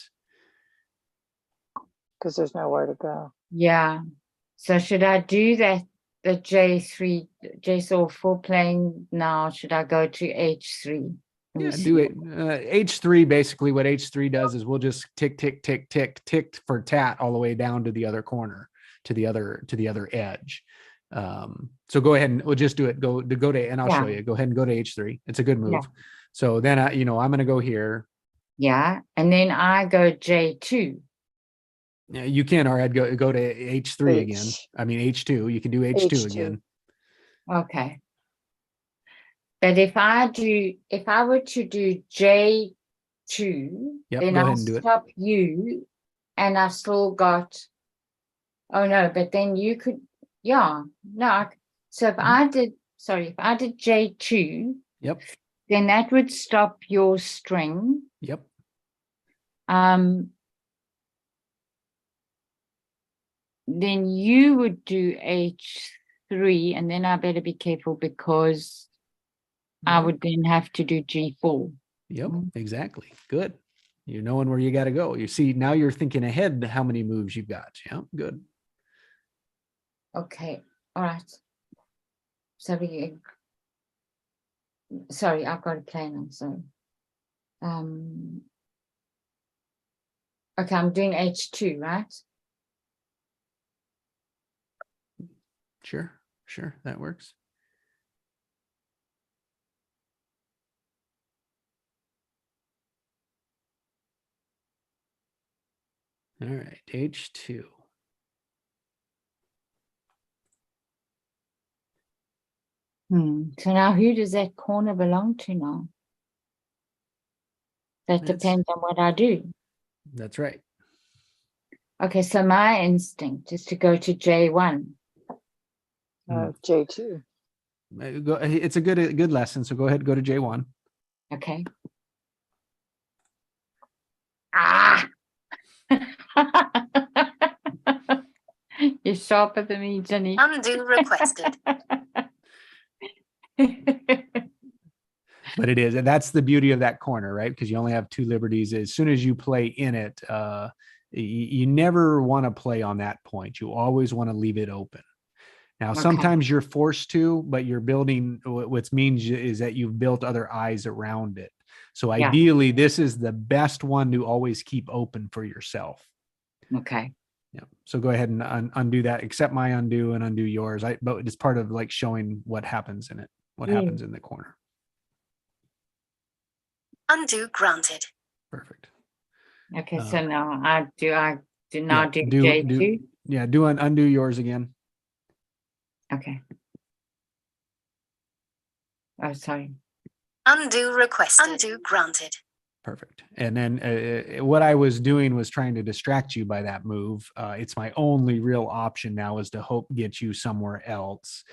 [SPEAKER 3] Because there's nowhere to go.
[SPEAKER 1] Yeah. So should I do that? The J3, J4 playing now? Should I go to H3? Let me
[SPEAKER 2] Yeah,
[SPEAKER 1] see.
[SPEAKER 2] do it. H3, basically what H3 does is we'll just tick, tick, tick, tick, tick for tat all the way down to the other corner, to the other edge. So go ahead and we'll just do it. Go to, and I'll show
[SPEAKER 1] Yeah.
[SPEAKER 2] you. Go ahead and go to H3. It's a good move.
[SPEAKER 1] Yeah.
[SPEAKER 2] So then I'm going to go here.
[SPEAKER 1] Yeah. And then I go J2.
[SPEAKER 2] Yeah, you can, or I'd go to H3 again.
[SPEAKER 3] H.
[SPEAKER 2] I mean, H2, you can do H2
[SPEAKER 3] H2.
[SPEAKER 2] again.
[SPEAKER 1] Okay. But if I were to do J2,
[SPEAKER 2] Yep,
[SPEAKER 1] then
[SPEAKER 2] go
[SPEAKER 1] I'll
[SPEAKER 2] ahead and do it.
[SPEAKER 1] stop you and I've still got, oh no, but then you could, yeah, no. So if I did J2,
[SPEAKER 2] Yep,
[SPEAKER 1] then that would stop your string.
[SPEAKER 2] yep.
[SPEAKER 1] Then you would do H3, and then I better be careful because I
[SPEAKER 2] Yep.
[SPEAKER 1] would then have to do G4.
[SPEAKER 2] Yep,
[SPEAKER 1] Mhm.
[SPEAKER 2] exactly. Good. You're knowing where you got to go. You see, now you're thinking ahead how many moves you've got. Yeah, good.
[SPEAKER 1] Okay, all right. So sorry, I've got a plan on, sorry. Okay, I'm doing H2, right?
[SPEAKER 2] Sure, that works. All right, H2.
[SPEAKER 1] So now who does that corner belong to now? That
[SPEAKER 2] That's-
[SPEAKER 1] depends on what I do.
[SPEAKER 2] That's right.
[SPEAKER 1] Okay, so my instinct is to go to J1.
[SPEAKER 3] J2.
[SPEAKER 2] It's a good lesson. So go ahead, go to J1.
[SPEAKER 1] Okay. Ah! You're sharper than me, Jenny.
[SPEAKER 6] Undo requested.
[SPEAKER 2] But it is, and that's the beauty of that corner, right? Because you only have two liberties. As soon as you play in it, you never want to play on that point. You always want to leave it open. Now,
[SPEAKER 1] Okay.
[SPEAKER 2] sometimes you're forced to, but you're building, what means is that you've built other eyes around it. So
[SPEAKER 1] Yeah.
[SPEAKER 2] ideally, this is the best one to always keep open for yourself.
[SPEAKER 1] Okay.
[SPEAKER 2] Yeah. So go ahead and undo that, accept my undo and undo yours. But it's part of like showing what happens in it, what happens in the corner.
[SPEAKER 6] Undo granted.
[SPEAKER 2] Perfect.
[SPEAKER 1] Okay, so now I do
[SPEAKER 2] Yeah,
[SPEAKER 1] J2?
[SPEAKER 2] Yeah, undo yours again.
[SPEAKER 1] Okay. Oh, sorry.
[SPEAKER 6] Undo requested. Undo granted.
[SPEAKER 2] Perfect. And then what I was doing was trying to distract you by that move. It's my only real option now is to hope get you somewhere else.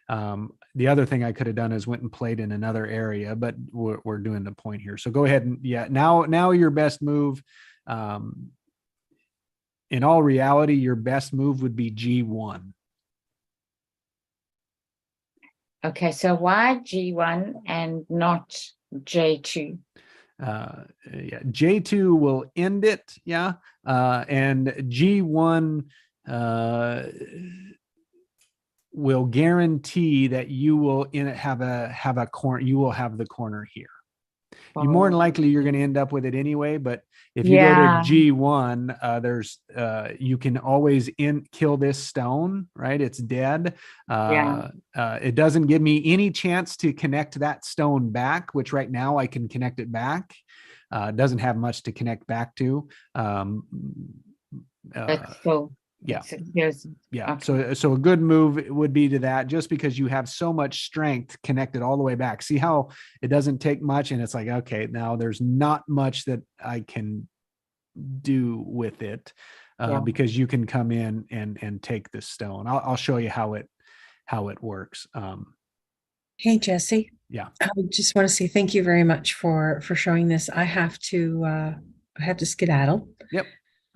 [SPEAKER 2] The other thing I could have done is went and played in another area, but we're doing the point here. So go ahead and now your best move. In all reality, your best move would be G1.
[SPEAKER 1] Okay, so why G1 and not J2?
[SPEAKER 2] J2 will end it. Yeah. And G1 will guarantee that you will have a corner. You will have the corner here. You more than likely you're going to end up with it anyway, but if you go to G1, there's you can always kill this stone, right? It's dead. It doesn't give me any chance to connect that stone back, which right now I can connect it back. It doesn't have much to connect back to.
[SPEAKER 1] That's cool.
[SPEAKER 2] Yeah.
[SPEAKER 1] Yeah.
[SPEAKER 2] Okay. So a good move would be to that, just because you have so much strength connected all the way back. See how it doesn't take much, and it's like, okay, now there's not much that I can do with it, because you can come in and take the stone. I'll show you how it works.
[SPEAKER 4] Hey, Jesse.
[SPEAKER 2] Yeah.
[SPEAKER 4] I just want to say thank you very much for showing this. I have to skedaddle.
[SPEAKER 2] Yep.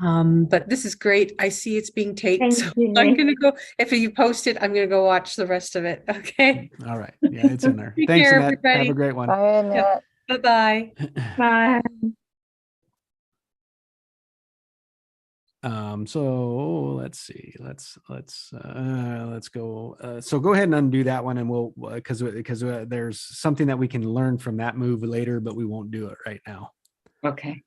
[SPEAKER 4] But this is great. I see it's being taped,
[SPEAKER 1] Thank
[SPEAKER 4] so
[SPEAKER 1] you,
[SPEAKER 4] I'm
[SPEAKER 1] Nick.
[SPEAKER 4] gonna go. If you post it, I'm gonna go watch the rest of it. Okay.
[SPEAKER 2] All right. Yeah, it's in there.
[SPEAKER 4] Take
[SPEAKER 2] Thanks,
[SPEAKER 4] care,
[SPEAKER 2] Annette. Have a
[SPEAKER 4] everybody.
[SPEAKER 2] great one.
[SPEAKER 3] Bye, Annette.
[SPEAKER 4] Bye-bye.
[SPEAKER 1] Bye.
[SPEAKER 2] So let's see. Let's go. So go ahead and undo that one, and we'll because there's something that we can learn from that move later, but we won't do it right now.
[SPEAKER 1] Okay.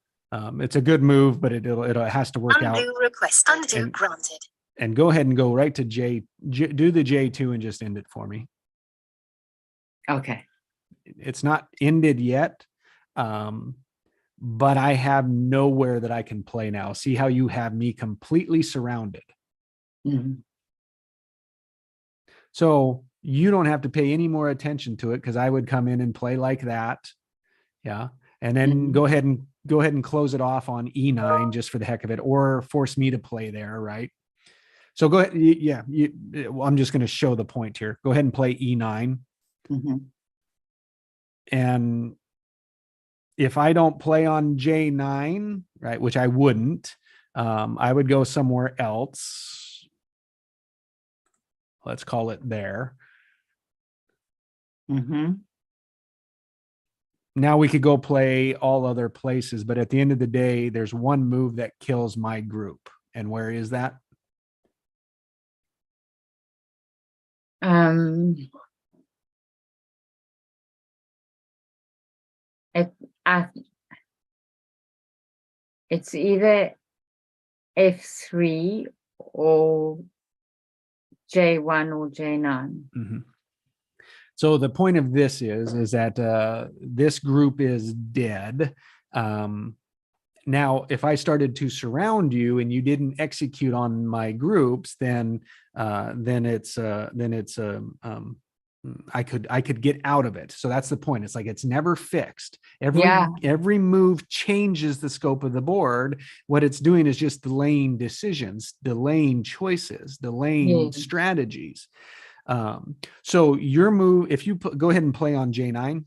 [SPEAKER 2] It's a good move, but it has to work out.
[SPEAKER 6] Undo requested. Undo
[SPEAKER 2] And-
[SPEAKER 6] granted.
[SPEAKER 2] And go ahead and go right to do the J2 and just end it for me.
[SPEAKER 1] Okay.
[SPEAKER 2] It's not ended yet, but I have nowhere that I can play now. See how you have me completely surrounded.
[SPEAKER 1] Mhm.
[SPEAKER 2] So you don't have to pay any more attention to it because I would come in and play like that. Yeah. And then
[SPEAKER 1] Mhm.
[SPEAKER 2] go ahead and close it off on E9 just for the heck of it, or force me to play there, right? So go ahead. Yeah. Well, I'm just going to show the point here. Go ahead and play E9.
[SPEAKER 1] Mhm.
[SPEAKER 2] And if I don't play on J9, right, which I wouldn't, I would go somewhere else. Let's call it there.
[SPEAKER 1] Mhm.
[SPEAKER 2] Now we could go play all other places, but at the end of the day, there's one move that kills my group. And where is that?
[SPEAKER 1] It I it's either F3 or J1 or J9.
[SPEAKER 2] Mhm. So the point of this is that this group is dead. Now, if I started to surround you and you didn't execute on my groups, then I could get out of it. So that's the point. It's like it's never fixed.
[SPEAKER 1] Yeah.
[SPEAKER 2] Every move changes the scope of the board. What it's doing is just delaying decisions, delaying choices, delaying
[SPEAKER 1] Yeah.
[SPEAKER 2] strategies. So your move, if you go ahead and play on J9,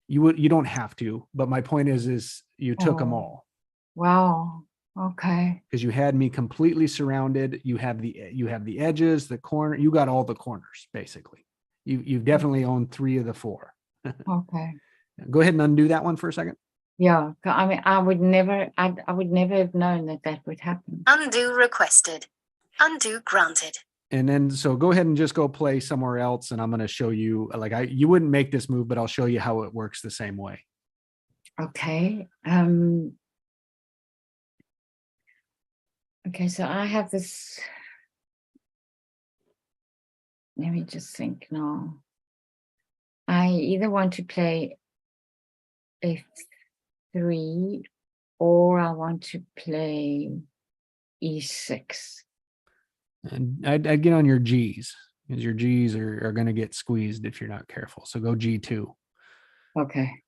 [SPEAKER 2] you don't have to, but my point is you took them
[SPEAKER 1] Oh.
[SPEAKER 2] all
[SPEAKER 1] Wow. Okay.
[SPEAKER 2] because you had me completely surrounded. You have the edges, the corner, you got all the corners basically. You've definitely owned 3 of the 4.
[SPEAKER 1] Okay.
[SPEAKER 2] Go ahead and undo that one for a second.
[SPEAKER 1] Yeah. I mean, I would never have known that would happen.
[SPEAKER 6] Undo requested. Undo granted.
[SPEAKER 2] And then, so go ahead and just go play somewhere else. And I'm going to show you, like, you wouldn't make this move, but I'll show you how it works the same way.
[SPEAKER 1] Okay. Okay, so I have this. Let me just think now. I either want to play F3 or I want to play E6.
[SPEAKER 2] And I'd get on your G's because your G's are going to get squeezed if you're not careful. So go G2.
[SPEAKER 1] Okay.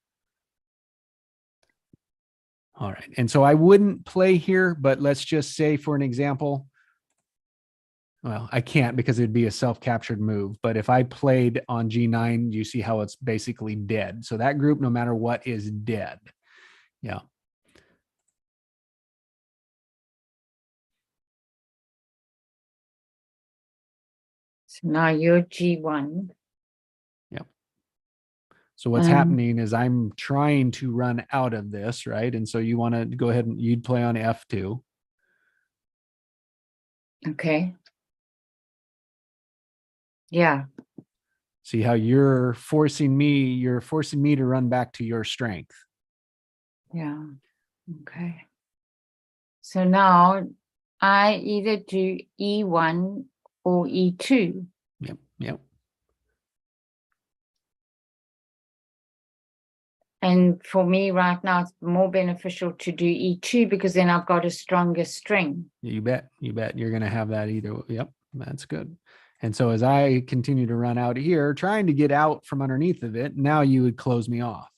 [SPEAKER 2] All right. And so I wouldn't play here, but let's just say for an example, well, I can't because it'd be a self-captured move. But if I played on G9, you see how it's basically dead. So that group, no matter what, is dead. Yeah.
[SPEAKER 1] So now you're G1.
[SPEAKER 2] So what's happening is I'm trying to run out of this, right? And so you want to go ahead and you'd play on F2.
[SPEAKER 1] Okay. Yeah.
[SPEAKER 2] See how you're forcing me to run back to your strength.
[SPEAKER 1] Yeah. Okay. So now I either do E1 or E2.
[SPEAKER 2] Yep.
[SPEAKER 1] And for me right now, it's more beneficial to do E2 because then I've got a stronger string.
[SPEAKER 2] You bet. You're going to have that either. Yep. That's good. And so as I continue to run out here, trying to get out from underneath of it, now you would close me off.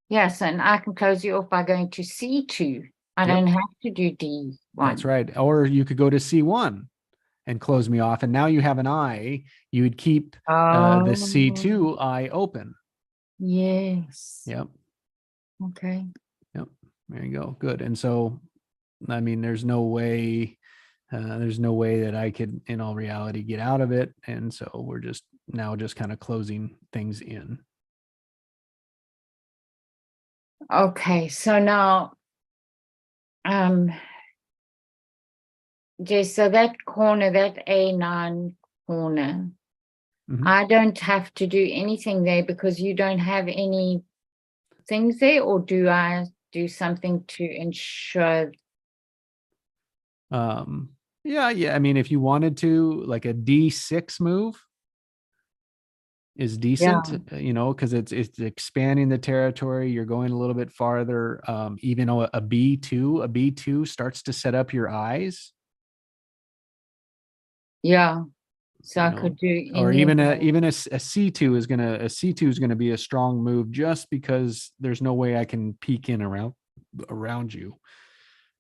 [SPEAKER 1] Yes, and I can close you off by going to C2. I
[SPEAKER 2] Yep.
[SPEAKER 1] don't have to do D1.
[SPEAKER 2] That's right. Or you could go to C1 and close me off. And now you have an eye, you would keep the
[SPEAKER 1] Oh,
[SPEAKER 2] C2 eye open.
[SPEAKER 1] yes.
[SPEAKER 2] Yep.
[SPEAKER 1] Okay.
[SPEAKER 2] Yep. There you go. Good. And so, I mean, there's no way that I could, in all reality, get out of it. And so we're just kind of closing things in.
[SPEAKER 1] Okay. So now, Jay, so that corner, that A9 corner,
[SPEAKER 2] Mhm.
[SPEAKER 1] I don't have to do anything there because you don't have any things there, or do I do something to ensure?
[SPEAKER 2] Yeah. I mean, if you wanted to, like a D6 move is decent, because it's expanding the territory. You're going a little bit farther. Even though a B2 starts to set up your eyes.
[SPEAKER 1] Yeah. So
[SPEAKER 2] You
[SPEAKER 1] I
[SPEAKER 2] know,
[SPEAKER 1] could do
[SPEAKER 2] or
[SPEAKER 1] any of
[SPEAKER 2] even a
[SPEAKER 1] those.
[SPEAKER 2] C2 is gonna be a strong move, just because there's no way I can peek in around you.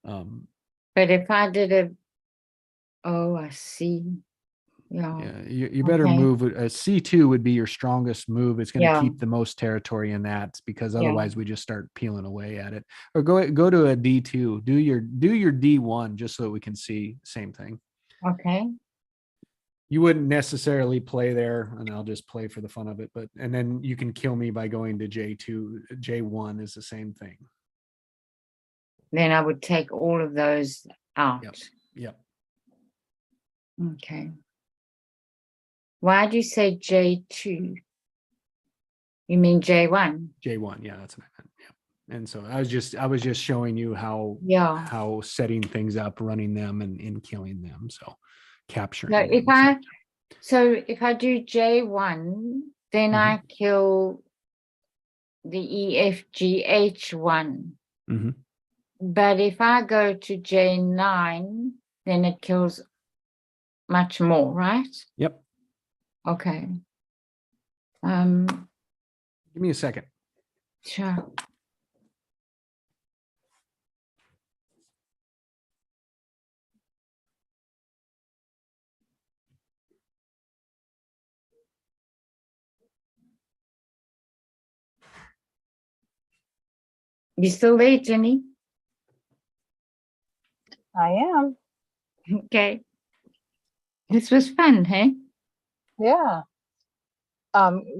[SPEAKER 1] But if I did oh, I see. Yeah.
[SPEAKER 2] Yeah, you better
[SPEAKER 1] Okay.
[SPEAKER 2] move. A C2 would be your strongest move. It's going to
[SPEAKER 1] Yeah.
[SPEAKER 2] keep the most territory in that, because
[SPEAKER 1] Yeah.
[SPEAKER 2] otherwise we just start peeling away at it. Or go to a D2. Do your D1 just so that we can see same thing.
[SPEAKER 1] Okay.
[SPEAKER 2] You wouldn't necessarily play there, and I'll just play for the fun of it. And then you can kill me by going to J2. J1 is the same thing.
[SPEAKER 1] Then I would take all of those out.
[SPEAKER 2] Yep.
[SPEAKER 1] Okay. Why do you say J2? You mean J1?
[SPEAKER 2] J1. Yeah, that's what I meant. Yeah. And so I was just showing you how setting things up, running them, and killing them. So capturing them.
[SPEAKER 1] If I do J1, then I kill the EFGH1.
[SPEAKER 2] Mm-hmm.
[SPEAKER 1] But if I go to J9, then it kills much more, right?
[SPEAKER 2] Yep.
[SPEAKER 1] Okay.
[SPEAKER 2] Give me a second.
[SPEAKER 1] Sure. You still there, Jenny?
[SPEAKER 3] I am.
[SPEAKER 1] Okay. This was fun, hey?
[SPEAKER 3] Yeah.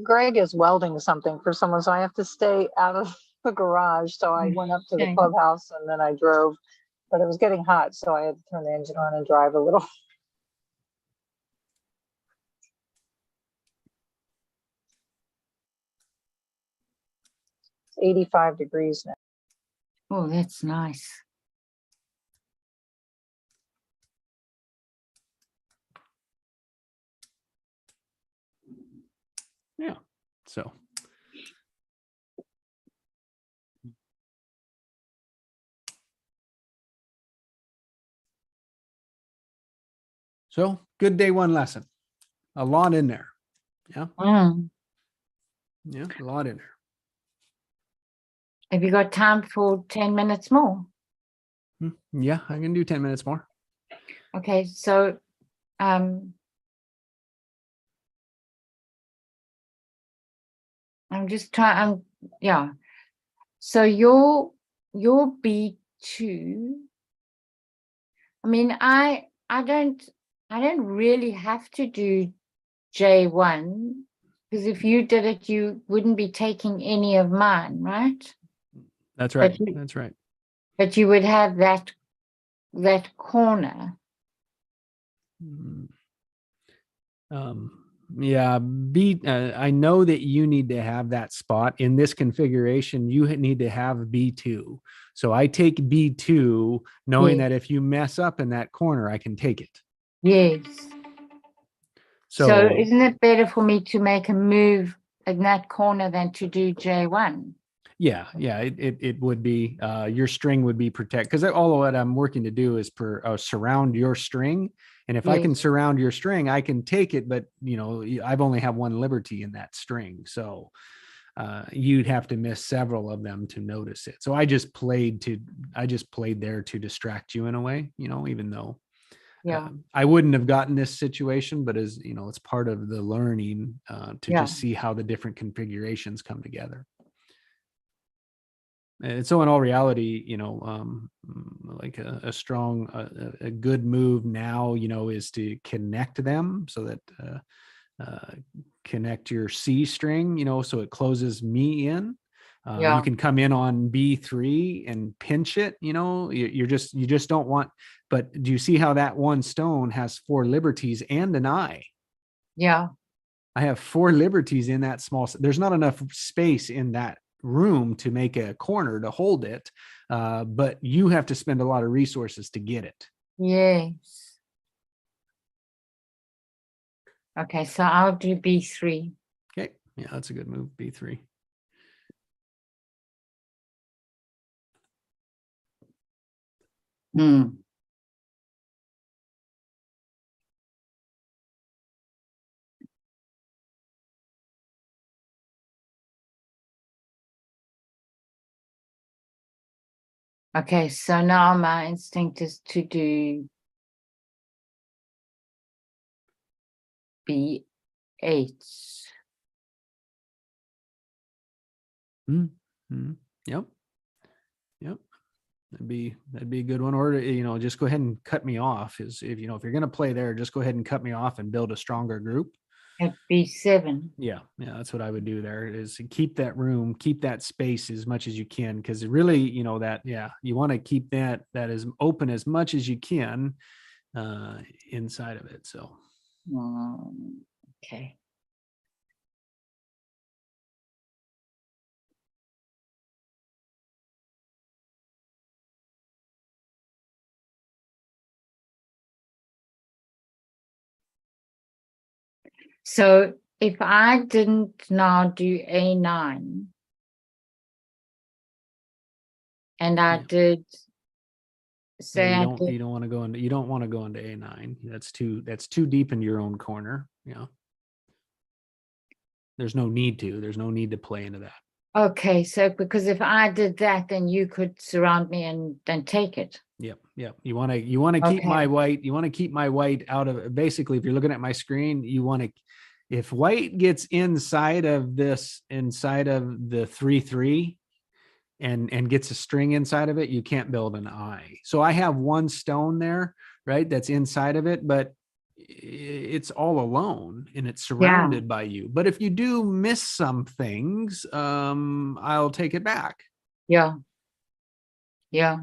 [SPEAKER 3] Greg is welding something for someone, so I have to stay out of the garage. So I went up to the
[SPEAKER 1] Okay.
[SPEAKER 3] clubhouse and then I drove, but it was getting hot, so I had to turn the engine on and drive a little. It's 85 degrees now.
[SPEAKER 1] Oh, that's nice.
[SPEAKER 2] Yeah. So. So good day one lesson. A lot in there. Yeah. Yeah, a lot in there.
[SPEAKER 1] Have you got time for 10 minutes more?
[SPEAKER 2] Yeah, I can do 10 minutes more.
[SPEAKER 1] Okay, so I'm just trying, yeah. So your B2, I mean, I don't really have to do J1, because if you did it, you wouldn't be taking any of mine, right?
[SPEAKER 2] That's right.
[SPEAKER 1] But
[SPEAKER 2] That's right.
[SPEAKER 1] But you would have that corner.
[SPEAKER 2] Yeah, I know that you need to have that spot in this configuration. You need to have B2. So I take B2 knowing that if you mess up in that corner, I can take it.
[SPEAKER 1] Yes. So isn't it better for me to make a move in that corner than to do J1?
[SPEAKER 2] Yeah, it would be. Your string would be protected, because all of what I'm working to do is surround your string. And if I can surround your string, I can take it. But I've only have one liberty in that string, so you'd have to miss several of them to notice it. So I just played there to distract you in a way, even though
[SPEAKER 1] Yeah.
[SPEAKER 2] I wouldn't have gotten this situation, but as you know, it's part of the learning to
[SPEAKER 1] Yeah.
[SPEAKER 2] just see how the different configurations come together. And so in all reality, you know, like a strong, a good move now, you know, is to connect them so that connect your C string, you know, so it closes me in.
[SPEAKER 1] Yeah.
[SPEAKER 2] You can come in on B3 and pinch it, you know, you just don't want, but do you see how that one stone has 4 liberties and an I?
[SPEAKER 1] Yeah.
[SPEAKER 2] I have 4 liberties in that small, there's not enough space in that room to make a corner to hold it. But you have to spend a lot of resources to get it.
[SPEAKER 1] Yes. Okay, so I'll do B3.
[SPEAKER 2] Okay. Yeah, that's a good move. B3.
[SPEAKER 1] Hmm. Okay, so now my instinct is to do B8.
[SPEAKER 2] Yep. Yep. That'd be a good one. Or, you know, just go ahead and cut me off. Is if you know, if you're going to play there, just go ahead and cut me off and build a stronger group.
[SPEAKER 1] At B7.
[SPEAKER 2] Yeah. Yeah. That's what I would do there, is keep that room, keep that space as much as you can. Because really, you know, that, yeah, you want to keep that as open as much as you can inside of it. So
[SPEAKER 1] Okay. So if I didn't now do A9 and I
[SPEAKER 2] Yeah.
[SPEAKER 1] did
[SPEAKER 2] yeah,
[SPEAKER 1] say I
[SPEAKER 2] you
[SPEAKER 1] did,
[SPEAKER 2] don't want to go into, you don't want to go into A9. That's too deep into your own corner. Yeah. There's no need to play into that.
[SPEAKER 1] okay, so because if I did that, then you could surround me and then take it.
[SPEAKER 2] Yep. Yep. You want to keep
[SPEAKER 1] Okay.
[SPEAKER 2] my white. You want to keep my white out of, basically, if you're looking at my screen, you want to, if white gets inside of the 3/3 and gets a string inside of it, you can't build an I. So I have one stone there, right? That's inside of it, but it's all alone and it's surrounded by you. But if you do miss some things, I'll take it back.
[SPEAKER 1] Yeah. Yeah.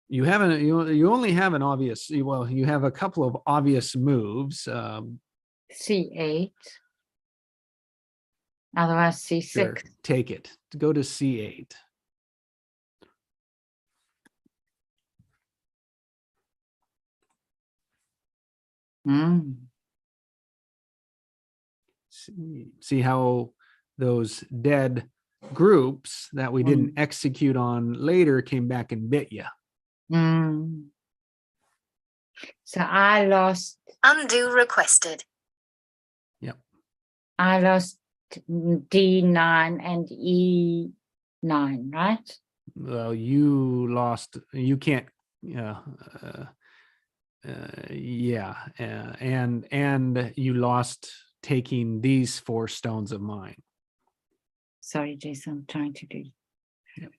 [SPEAKER 2] You haven't, you only have an obvious, well, you have a couple of obvious moves.
[SPEAKER 1] C8. Otherwise C6.
[SPEAKER 2] Sure, take it. Go to C8. See how those dead groups that we didn't execute on later came back and bit you.
[SPEAKER 1] So I lost.
[SPEAKER 6] Undo requested.
[SPEAKER 2] Yep.
[SPEAKER 1] I lost D9 and E9, right?
[SPEAKER 2] Well, you lost. You can't. And you lost taking these 4 stones of mine.
[SPEAKER 1] Sorry, Jason, I'm trying to do.
[SPEAKER 2] Yep.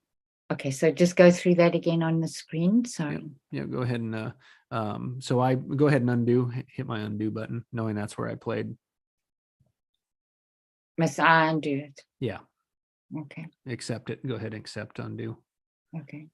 [SPEAKER 1] Okay, so just go through that again on the screen. Sorry.
[SPEAKER 2] Yeah, go ahead and so I go ahead and undo, hit my undo button, knowing that's where I played.
[SPEAKER 1] Must I undo it?
[SPEAKER 2] Yeah.
[SPEAKER 1] Okay.
[SPEAKER 2] Accept it. Go ahead and accept undo.
[SPEAKER 1] Okay.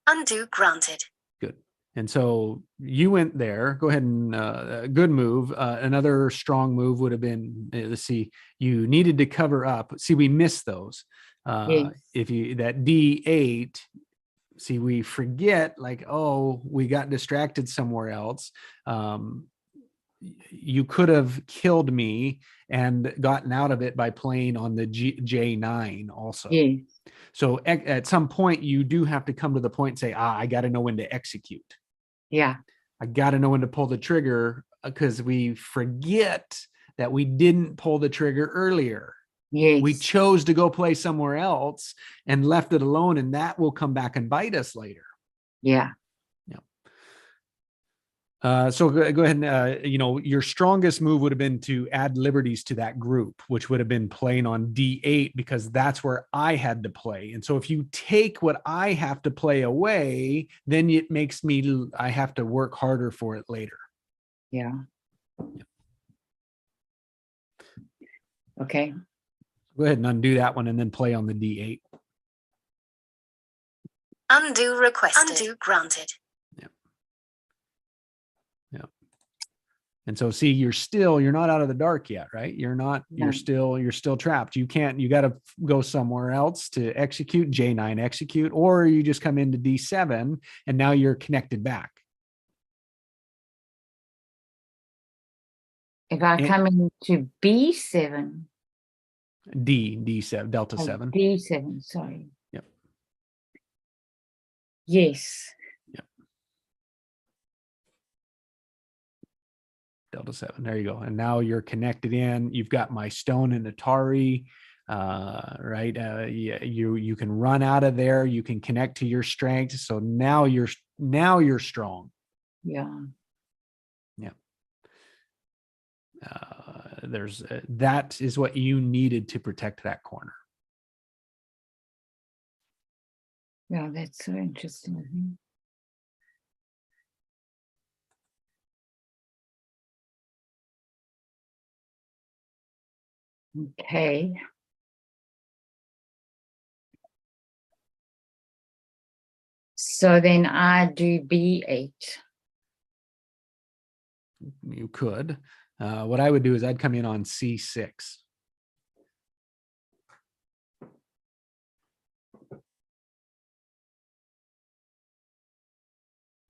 [SPEAKER 6] Undo granted.
[SPEAKER 2] Good. And so you went there. Go ahead and good move. Another strong move would have been, let's see, you needed to cover up. See, we missed those.
[SPEAKER 1] Yes.
[SPEAKER 2] If you, that D8, see, we forget, like, oh, we got distracted somewhere else. You could have killed me and gotten out of it by playing on the J9 also.
[SPEAKER 1] Yes.
[SPEAKER 2] So at some point, you do have to come to the point and say, I got to know when to execute.
[SPEAKER 1] Yeah.
[SPEAKER 2] I got to know when to pull the trigger, because we forget that we didn't pull the trigger earlier.
[SPEAKER 1] Yes.
[SPEAKER 2] We chose to go play somewhere else and left it alone, and that will come back and bite us later.
[SPEAKER 1] Yeah.
[SPEAKER 2] So go ahead and, your strongest move would have been to add liberties to that group, which would have been playing on D8 because that's where I had to play. And so if you take what I have to play away, then it makes I have to work harder for it later.
[SPEAKER 1] Yeah. Okay.
[SPEAKER 2] Go ahead and undo that one and then play on the D8.
[SPEAKER 6] Undo requested. Undo granted.
[SPEAKER 2] And so see, you're not out of the dark yet, right? You're
[SPEAKER 1] No.
[SPEAKER 2] still trapped. You got to go somewhere else to execute J9 execute, or you just come into D7 and now you're connected back.
[SPEAKER 1] If I
[SPEAKER 2] And-
[SPEAKER 1] come into B7,
[SPEAKER 2] D7, Delta
[SPEAKER 1] oh,
[SPEAKER 2] 7.
[SPEAKER 1] D7, sorry.
[SPEAKER 2] Yep.
[SPEAKER 1] Yes.
[SPEAKER 2] Delta 7. There you go. And now you're connected in. You've got my stone and Atari, right? You can run out of there. You can connect to your strength. So now you're strong.
[SPEAKER 1] Yeah.
[SPEAKER 2] That is what you needed to protect that corner.
[SPEAKER 1] Yeah, that's so interesting. Okay. So then I do B8.
[SPEAKER 2] You could. What I would do is I'd come in on C6.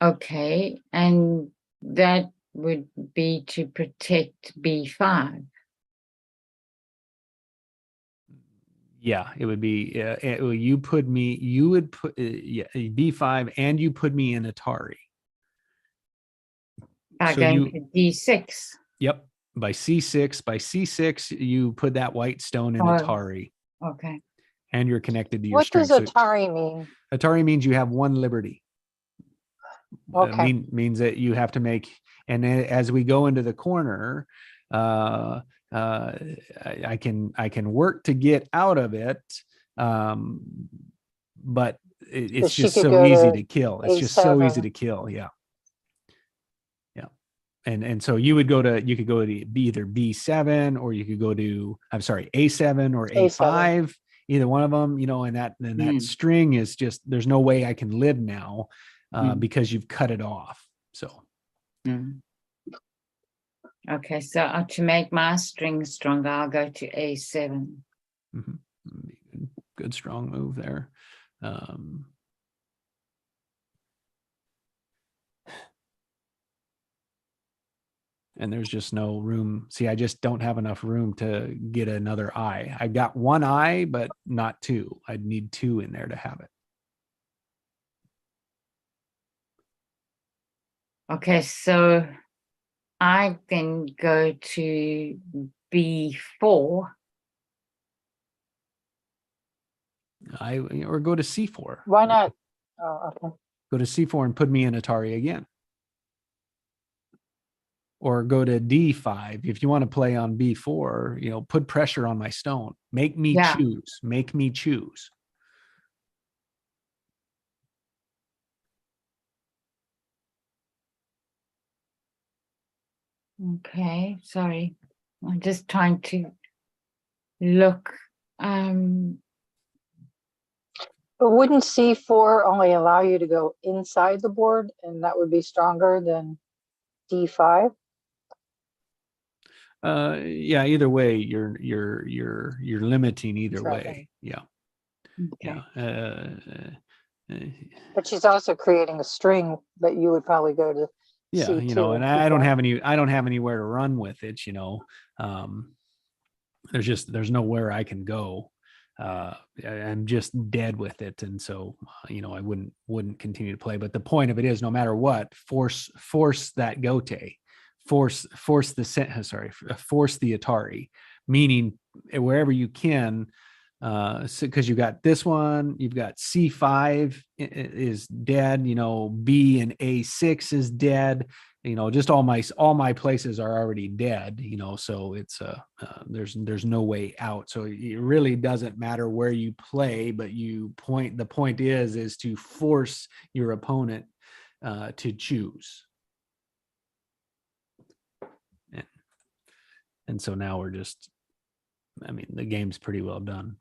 [SPEAKER 1] Okay. And that would be to protect B5.
[SPEAKER 2] Yeah, it would be. You would put B5, and you put me in Atari.
[SPEAKER 1] I
[SPEAKER 2] So
[SPEAKER 1] go
[SPEAKER 2] you-
[SPEAKER 1] into D6.
[SPEAKER 2] Yep. By C6, you put that white stone in
[SPEAKER 1] Oh.
[SPEAKER 2] Atari,
[SPEAKER 1] Okay.
[SPEAKER 2] and you're connected to your
[SPEAKER 3] What does
[SPEAKER 2] strength. So
[SPEAKER 3] Atari mean?
[SPEAKER 2] Atari means you have one liberty.
[SPEAKER 3] Okay.
[SPEAKER 2] Means that you have to make. And as we go into the corner, I can work to get out of it, but it's
[SPEAKER 3] she
[SPEAKER 2] just
[SPEAKER 3] could
[SPEAKER 2] so
[SPEAKER 3] go
[SPEAKER 2] easy
[SPEAKER 3] to
[SPEAKER 2] to kill. It's just so easy
[SPEAKER 3] A7.
[SPEAKER 2] to kill. Yeah. And so you could go to either B7 or you could go to, I'm sorry, A7 or A5, either one of them, and that string is just, there's no way I can live now because you've cut it off. So.
[SPEAKER 1] Okay, so to make my string stronger, I'll go to A7.
[SPEAKER 2] Good strong move there. And there's just no room. See, I just don't have enough room to get another eye. I got one eye, but not two. I'd need two in there to have it.
[SPEAKER 1] Okay, so I then go to B4.
[SPEAKER 2] Or go to C4.
[SPEAKER 3] Why not? Oh, okay.
[SPEAKER 2] Go to C4 and put me in Atari again. Or go to D5. If you want to play on B4, put pressure on my stone. Make me choose. Make me choose.
[SPEAKER 1] Okay, sorry. I'm just trying to look.
[SPEAKER 3] But wouldn't C4 only allow you to go inside the board, and that would be stronger than D5?
[SPEAKER 2] Yeah, either way, you're limiting either way.
[SPEAKER 3] Trapping.
[SPEAKER 2] Yeah.
[SPEAKER 1] Okay.
[SPEAKER 2] Yeah.
[SPEAKER 3] But she's also creating a string that you would probably go to
[SPEAKER 2] Yeah,
[SPEAKER 3] C2
[SPEAKER 2] and
[SPEAKER 3] and
[SPEAKER 2] I
[SPEAKER 3] keep
[SPEAKER 2] don't
[SPEAKER 3] going.
[SPEAKER 2] have anywhere to run with it, there's nowhere I can go. I'm just dead with it. And so, I wouldn't continue to play. But the point of it is, no matter what, force that Gote, force the Atari, meaning wherever you can, because you got this one, you've got C5 is dead, B and A6 is dead, just all my places are already dead, so it's there's no way out. So it really doesn't matter where you play, but the point is to force your opponent to choose. And so now we're just, the game's pretty well done.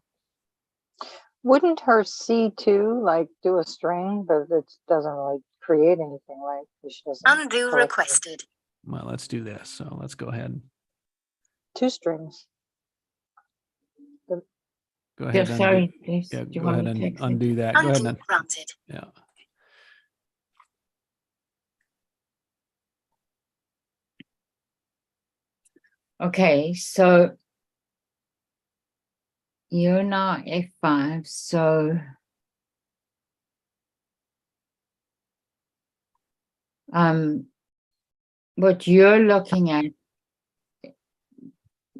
[SPEAKER 3] Wouldn't her C2 like do a string, but it doesn't really create anything, right? 'Cause she doesn't
[SPEAKER 6] Undo
[SPEAKER 3] collect the
[SPEAKER 6] requested.
[SPEAKER 2] Well, let's do this. So let's go ahead.
[SPEAKER 3] 2 strings.
[SPEAKER 2] Go
[SPEAKER 1] Yeah,
[SPEAKER 2] ahead. and
[SPEAKER 1] sorry,
[SPEAKER 2] undo,
[SPEAKER 1] please.
[SPEAKER 2] yeah,
[SPEAKER 1] Do you
[SPEAKER 2] go
[SPEAKER 1] want
[SPEAKER 2] ahead
[SPEAKER 1] me to
[SPEAKER 2] and
[SPEAKER 1] exit?
[SPEAKER 2] undo that. Go ahead
[SPEAKER 6] Undo
[SPEAKER 2] and
[SPEAKER 6] granted.
[SPEAKER 2] yeah.
[SPEAKER 1] Okay, so you're now F5, so what you're looking at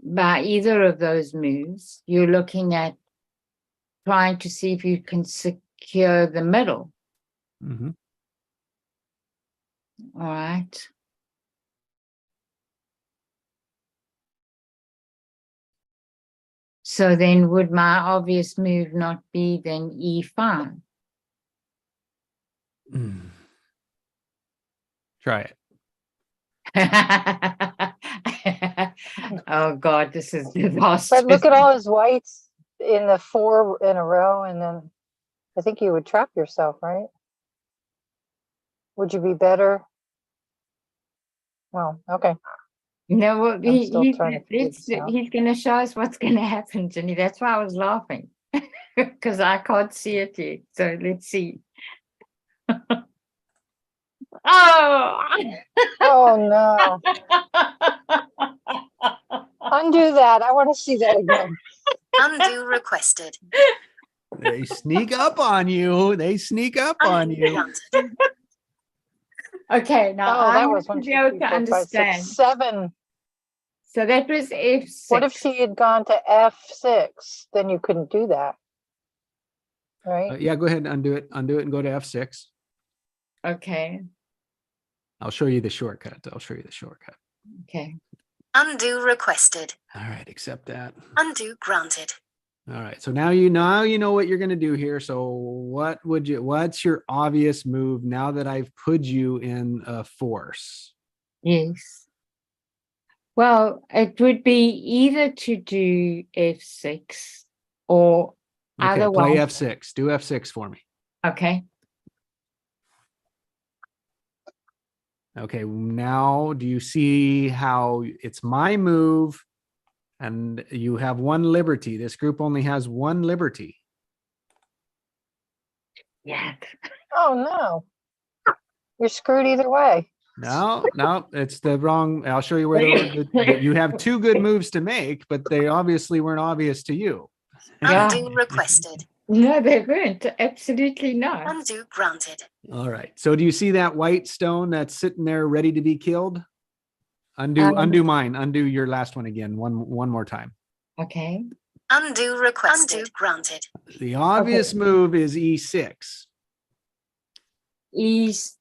[SPEAKER 1] by either of those moves, you're looking at trying to see if you can secure the middle.
[SPEAKER 2] Mm-hmm.
[SPEAKER 1] All right. So then would my obvious move not be then E5?
[SPEAKER 2] Try it.
[SPEAKER 1] Oh God, this is disastrous.
[SPEAKER 3] But look at all his whites in the 4 in a row, and then I think you would trap yourself, right? Would you be better? Well, okay.
[SPEAKER 1] No, well,
[SPEAKER 3] I'm still trying to figure this out.
[SPEAKER 1] he's going to show us what's going to happen, Jenny. That's why I was laughing, because I can't see it yet. So let's see. Oh!
[SPEAKER 3] Oh no. Undo that. I want to see that again.
[SPEAKER 6] Undo requested.
[SPEAKER 2] They sneak up on you. They sneak up on
[SPEAKER 6] Undo
[SPEAKER 2] you.
[SPEAKER 6] granted.
[SPEAKER 1] Okay, now
[SPEAKER 3] Oh,
[SPEAKER 1] I
[SPEAKER 3] that
[SPEAKER 1] have
[SPEAKER 3] was
[SPEAKER 1] to
[SPEAKER 3] 1,
[SPEAKER 1] be
[SPEAKER 3] 2,
[SPEAKER 1] able
[SPEAKER 3] 3,
[SPEAKER 1] to
[SPEAKER 3] 4, 5,
[SPEAKER 1] understand.
[SPEAKER 3] 6, 7.
[SPEAKER 1] So that was F6.
[SPEAKER 3] What if she had gone to F6? Then you couldn't do that, right?
[SPEAKER 2] Yeah, go ahead and undo it. Undo it and go to F6.
[SPEAKER 1] Okay,
[SPEAKER 2] I'll show you the shortcut.
[SPEAKER 1] okay.
[SPEAKER 6] Undo requested.
[SPEAKER 2] All right, accept that.
[SPEAKER 6] Undo granted.
[SPEAKER 2] All right. So now you know what you're going to do here. So what's your obvious move now that I've put you in a force?
[SPEAKER 1] Yes. Well, it would be either to do F6 or
[SPEAKER 2] Okay, play
[SPEAKER 1] otherwise.
[SPEAKER 2] F6. Do F6 for me.
[SPEAKER 1] Okay.
[SPEAKER 2] Okay, now do you see how it's my move and you have 1 liberty? This group only has 1 liberty.
[SPEAKER 1] Yeah.
[SPEAKER 3] Oh no. You're screwed either way.
[SPEAKER 2] No, it's the wrong. I'll show you where you have 2 good moves to make, but they obviously weren't obvious to you.
[SPEAKER 1] Yeah.
[SPEAKER 6] Undo requested.
[SPEAKER 1] No, they weren't. Absolutely not.
[SPEAKER 6] Undo granted.
[SPEAKER 2] All right. So do you see that white stone that's sitting there ready to be killed? Undo mine. Undo your last one again. One more time.
[SPEAKER 1] Okay.
[SPEAKER 6] Undo requested. Undo granted.
[SPEAKER 2] The obvious move is E6.
[SPEAKER 1] E6.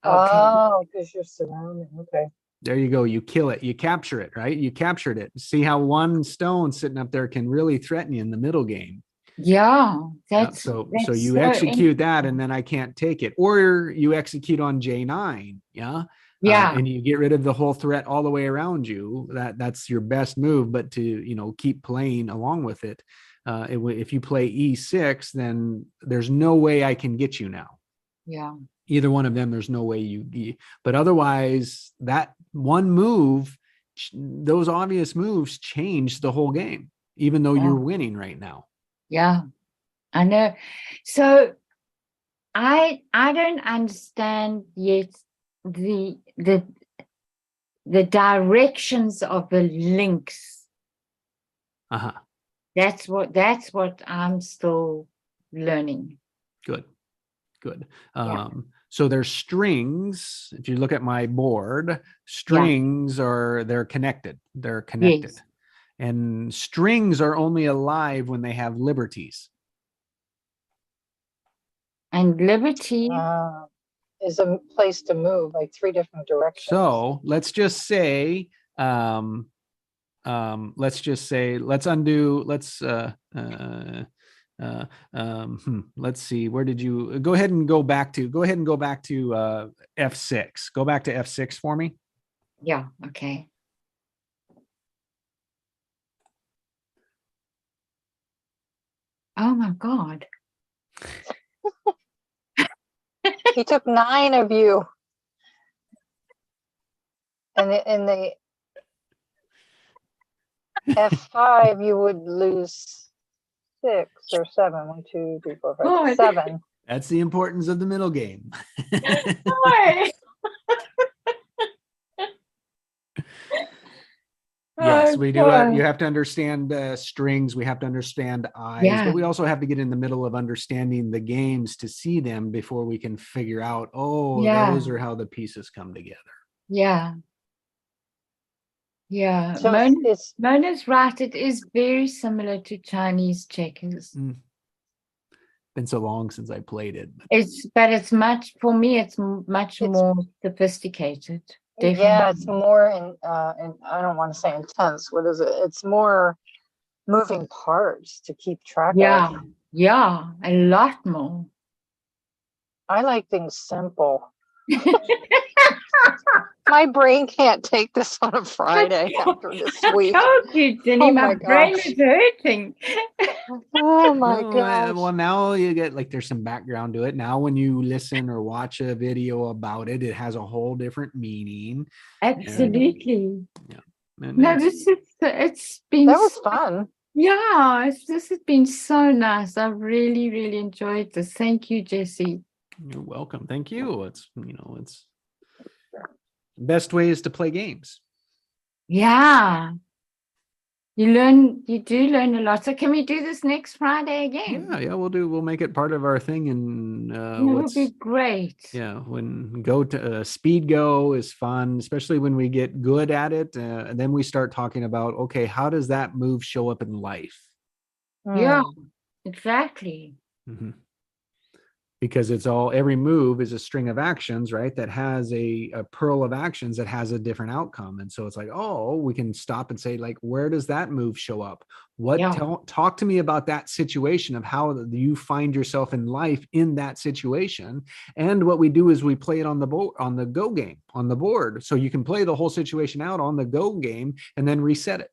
[SPEAKER 1] Okay.
[SPEAKER 3] Oh, because you're surrounding. Okay.
[SPEAKER 2] There you go. You kill it. You capture it, right? You captured it. See how 1 stone sitting up there can really threaten you in the middle game.
[SPEAKER 1] Yeah,
[SPEAKER 2] So you execute that, and then I can't take it. Or you execute on J9. Yeah.
[SPEAKER 1] Yeah.
[SPEAKER 2] And you get rid of the whole threat all the way around you. That's your best move. But to keep playing along with it, if you play E6, then there's no way I can get you now.
[SPEAKER 1] Yeah.
[SPEAKER 2] Either one of them, there's no way but otherwise that 1 move, those obvious moves change the whole game, even though you're winning right now.
[SPEAKER 1] Yeah, I know. So I don't understand yet the directions of the links.
[SPEAKER 2] Uh-huh.
[SPEAKER 1] That's what I'm still learning.
[SPEAKER 2] Good. So there's strings. If you look at my board, strings they're connected. They're connected.
[SPEAKER 1] Yes.
[SPEAKER 2] And strings are only alive when they have liberties.
[SPEAKER 1] And liberty.
[SPEAKER 3] Is a place to move, like 3 different directions.
[SPEAKER 2] So let's just say, let's see, where did you go ahead and go back to F6. Go back to F6 for me.
[SPEAKER 1] Yeah, okay. Oh my God.
[SPEAKER 3] He took 9 of you. And in the F5, you would lose 6 or 7. 1, 2, 3, 4, 5,
[SPEAKER 1] God.
[SPEAKER 3] 7.
[SPEAKER 2] That's the importance of the middle game.
[SPEAKER 1] Why?
[SPEAKER 2] Yes,
[SPEAKER 1] Oh,
[SPEAKER 2] we do.
[SPEAKER 1] God.
[SPEAKER 2] You have to understand strings. We have to understand eyes,
[SPEAKER 1] Yeah.
[SPEAKER 2] but we also have to get in the middle of understanding the games to see them before we can figure out, oh,
[SPEAKER 1] Yeah.
[SPEAKER 2] those are how the pieces come together.
[SPEAKER 1] Yeah. Yeah.
[SPEAKER 3] So it's
[SPEAKER 1] Mona's right. It is very similar to Chinese checkers.
[SPEAKER 2] Been so long since I played it.
[SPEAKER 1] But it's much, for me, it's much
[SPEAKER 3] It's-
[SPEAKER 1] more sophisticated.
[SPEAKER 3] yeah,
[SPEAKER 1] Definitely.
[SPEAKER 3] it's more in I don't want to say intense. What is it? It's more moving parts to keep track
[SPEAKER 1] Yeah.
[SPEAKER 3] of.
[SPEAKER 1] Yeah. A lot more.
[SPEAKER 3] I like things simple. My brain can't take this on a Friday after this week.
[SPEAKER 1] I told you, Jenny,
[SPEAKER 3] Oh
[SPEAKER 1] my
[SPEAKER 3] my
[SPEAKER 1] brain
[SPEAKER 3] gosh.
[SPEAKER 1] is hurting.
[SPEAKER 3] Oh my
[SPEAKER 2] Oh,
[SPEAKER 3] gosh.
[SPEAKER 2] well, now you get like there's some background to it. Now, when you listen or watch a video about it, it has a whole different meaning.
[SPEAKER 1] Absolutely.
[SPEAKER 2] And
[SPEAKER 1] No,
[SPEAKER 2] it's-
[SPEAKER 1] it's been
[SPEAKER 3] That was fun.
[SPEAKER 1] Yeah, this has been so nice. I've really, really enjoyed this. Thank you, Jesse.
[SPEAKER 2] You're welcome. Thank you. It's best way is to play games.
[SPEAKER 1] Yeah. You do learn a lot. So can we do this next Friday again?
[SPEAKER 2] Yeah, we'll make it part of our thing. And
[SPEAKER 1] That would be great.
[SPEAKER 2] when speed go is fun, especially when we get good at it. And then we start talking about, okay, how does that move show up in life?
[SPEAKER 1] Yeah,
[SPEAKER 3] Mm.
[SPEAKER 1] exactly.
[SPEAKER 2] Mhm. Because every move is a string of actions, right? That has a pearl of actions that has a different outcome. And so it's like, oh, we can stop and say, like, where does that move show up? Talk to me about that situation of how you find yourself in life in that situation. And what we do is we play it on the go game, on the board. So you can play the whole situation out on the go game and then reset it.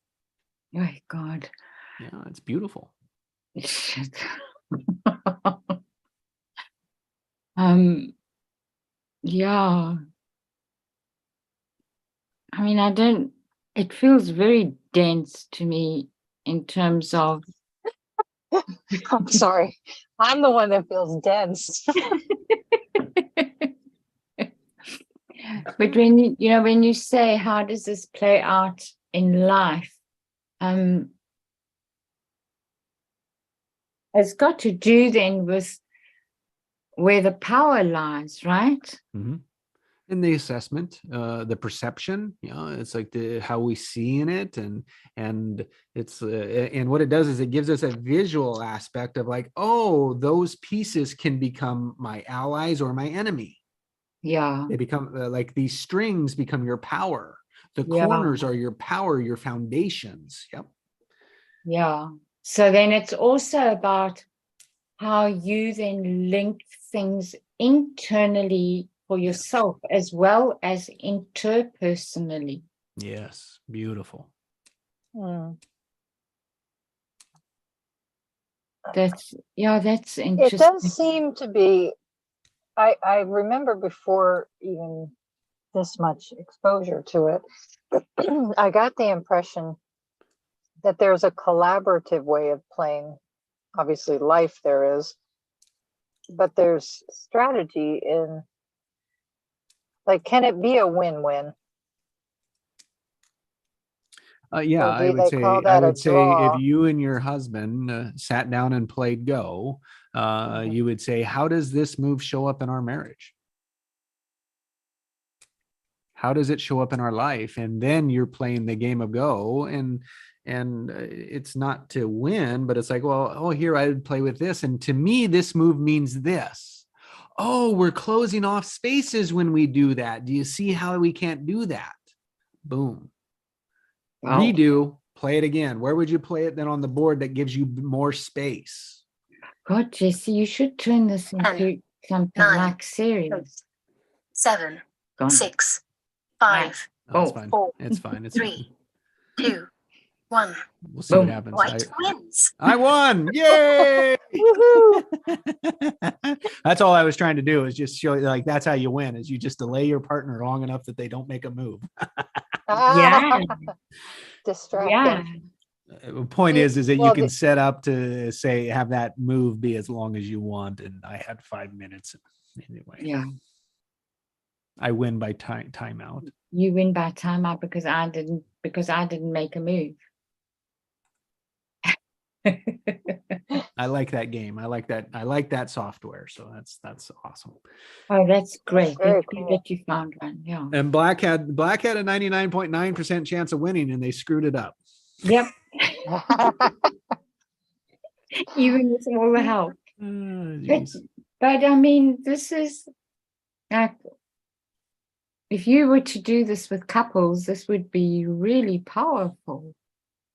[SPEAKER 1] Oh, God.
[SPEAKER 2] Yeah, it's beautiful.
[SPEAKER 1] Yeah. I mean, it feels very dense to me in terms of.
[SPEAKER 3] I'm sorry. I'm the one that feels dense.
[SPEAKER 1] But when when you say, how does this play out in life? It's got to do then with where the power lies, right?
[SPEAKER 2] Mm-hmm. In the assessment, the perception, it's like how we see in it, and it's and what it does is it gives us a visual aspect of like, oh, those pieces can become my allies or my enemy.
[SPEAKER 1] Yeah.
[SPEAKER 2] They become like these strings become your power. The
[SPEAKER 1] Yeah.
[SPEAKER 2] corners are your power, your foundations. Yep.
[SPEAKER 1] Yeah. So then it's also about how you then link things internally for yourself as well as interpersonally.
[SPEAKER 2] Yes. Beautiful.
[SPEAKER 3] Mm.
[SPEAKER 1] That's interesting.
[SPEAKER 3] It does seem to be, I remember before even this much exposure to it, I got the impression that there's a collaborative way of playing. Obviously, life there is, but there's strategy in, like, can it be a win-win?
[SPEAKER 2] Yeah,
[SPEAKER 3] Or
[SPEAKER 2] I
[SPEAKER 3] do
[SPEAKER 2] would
[SPEAKER 3] they
[SPEAKER 2] say
[SPEAKER 3] call that a
[SPEAKER 2] if
[SPEAKER 3] draw?
[SPEAKER 2] you and your husband sat down and played Go, you would say, how does this move show up in our marriage? How does it show up in our life? And then you're playing the game of Go, and And it's not to win, but it's like, well, oh, here I would play with this. And to me, this move means this. Oh, we're closing off spaces when we do that. Do you see how we can't do that? Boom.
[SPEAKER 1] Wow.
[SPEAKER 2] Redo, play it again. Where would you play it then on the board that gives you more space?
[SPEAKER 1] God, Jesse, you should turn this into something
[SPEAKER 6] Nine.
[SPEAKER 1] like serious.
[SPEAKER 6] 7,
[SPEAKER 1] Gone.
[SPEAKER 6] 6, 5,
[SPEAKER 2] Oh, it's
[SPEAKER 1] Oh.
[SPEAKER 2] fine.
[SPEAKER 6] 4,
[SPEAKER 2] It's fine. It's
[SPEAKER 6] 3, 2, 1.
[SPEAKER 2] We'll see what
[SPEAKER 1] Boom.
[SPEAKER 2] happens.
[SPEAKER 6] White wins.
[SPEAKER 2] I won. Yay.
[SPEAKER 3] Woohoo!
[SPEAKER 2] That's all I was trying to do is just show you, like, that's how you win, is you just delay your partner long enough that they don't make a move.
[SPEAKER 1] Yeah,
[SPEAKER 3] Distract
[SPEAKER 1] yeah.
[SPEAKER 3] them.
[SPEAKER 2] The point is that you
[SPEAKER 3] Well,
[SPEAKER 2] can set up to say, have that move be as long as you want. And I had 5 minutes. Anyway,
[SPEAKER 1] Yeah.
[SPEAKER 2] I win by timeout.
[SPEAKER 1] You win by timeout because I didn't make a move.
[SPEAKER 2] I like that game. I like that software. So that's awesome.
[SPEAKER 1] Oh, that's great.
[SPEAKER 3] very
[SPEAKER 1] That's good
[SPEAKER 3] cool.
[SPEAKER 1] that you found one. Yeah.
[SPEAKER 2] And Black had a 99.9% chance of winning, and they screwed it up.
[SPEAKER 1] Yep. Even with all the help.
[SPEAKER 2] Geez.
[SPEAKER 1] But I mean, this is like, if you were to do this with couples, this would be really powerful.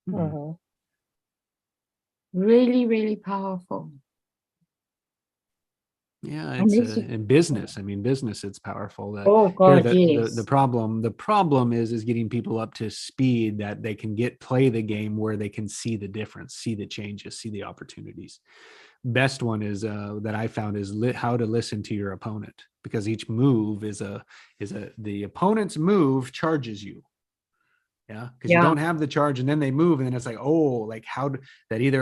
[SPEAKER 2] Mhm.
[SPEAKER 3] Mhm.
[SPEAKER 1] Really, really powerful.
[SPEAKER 2] Yeah,
[SPEAKER 1] And
[SPEAKER 2] it's
[SPEAKER 1] this is-
[SPEAKER 2] in business. I mean, business, it's powerful. That
[SPEAKER 1] Oh
[SPEAKER 2] here,
[SPEAKER 1] God,
[SPEAKER 2] the
[SPEAKER 1] yes.
[SPEAKER 2] problem is getting people up to speed that they can play the game where they can see the difference, see the changes, see the opportunities. Best one is that I found is how to listen to your opponent, because each move is the opponent's move charges you. Yeah, because you
[SPEAKER 1] Yeah.
[SPEAKER 2] don't have the charge, and then they move, and then it's like, oh, like that either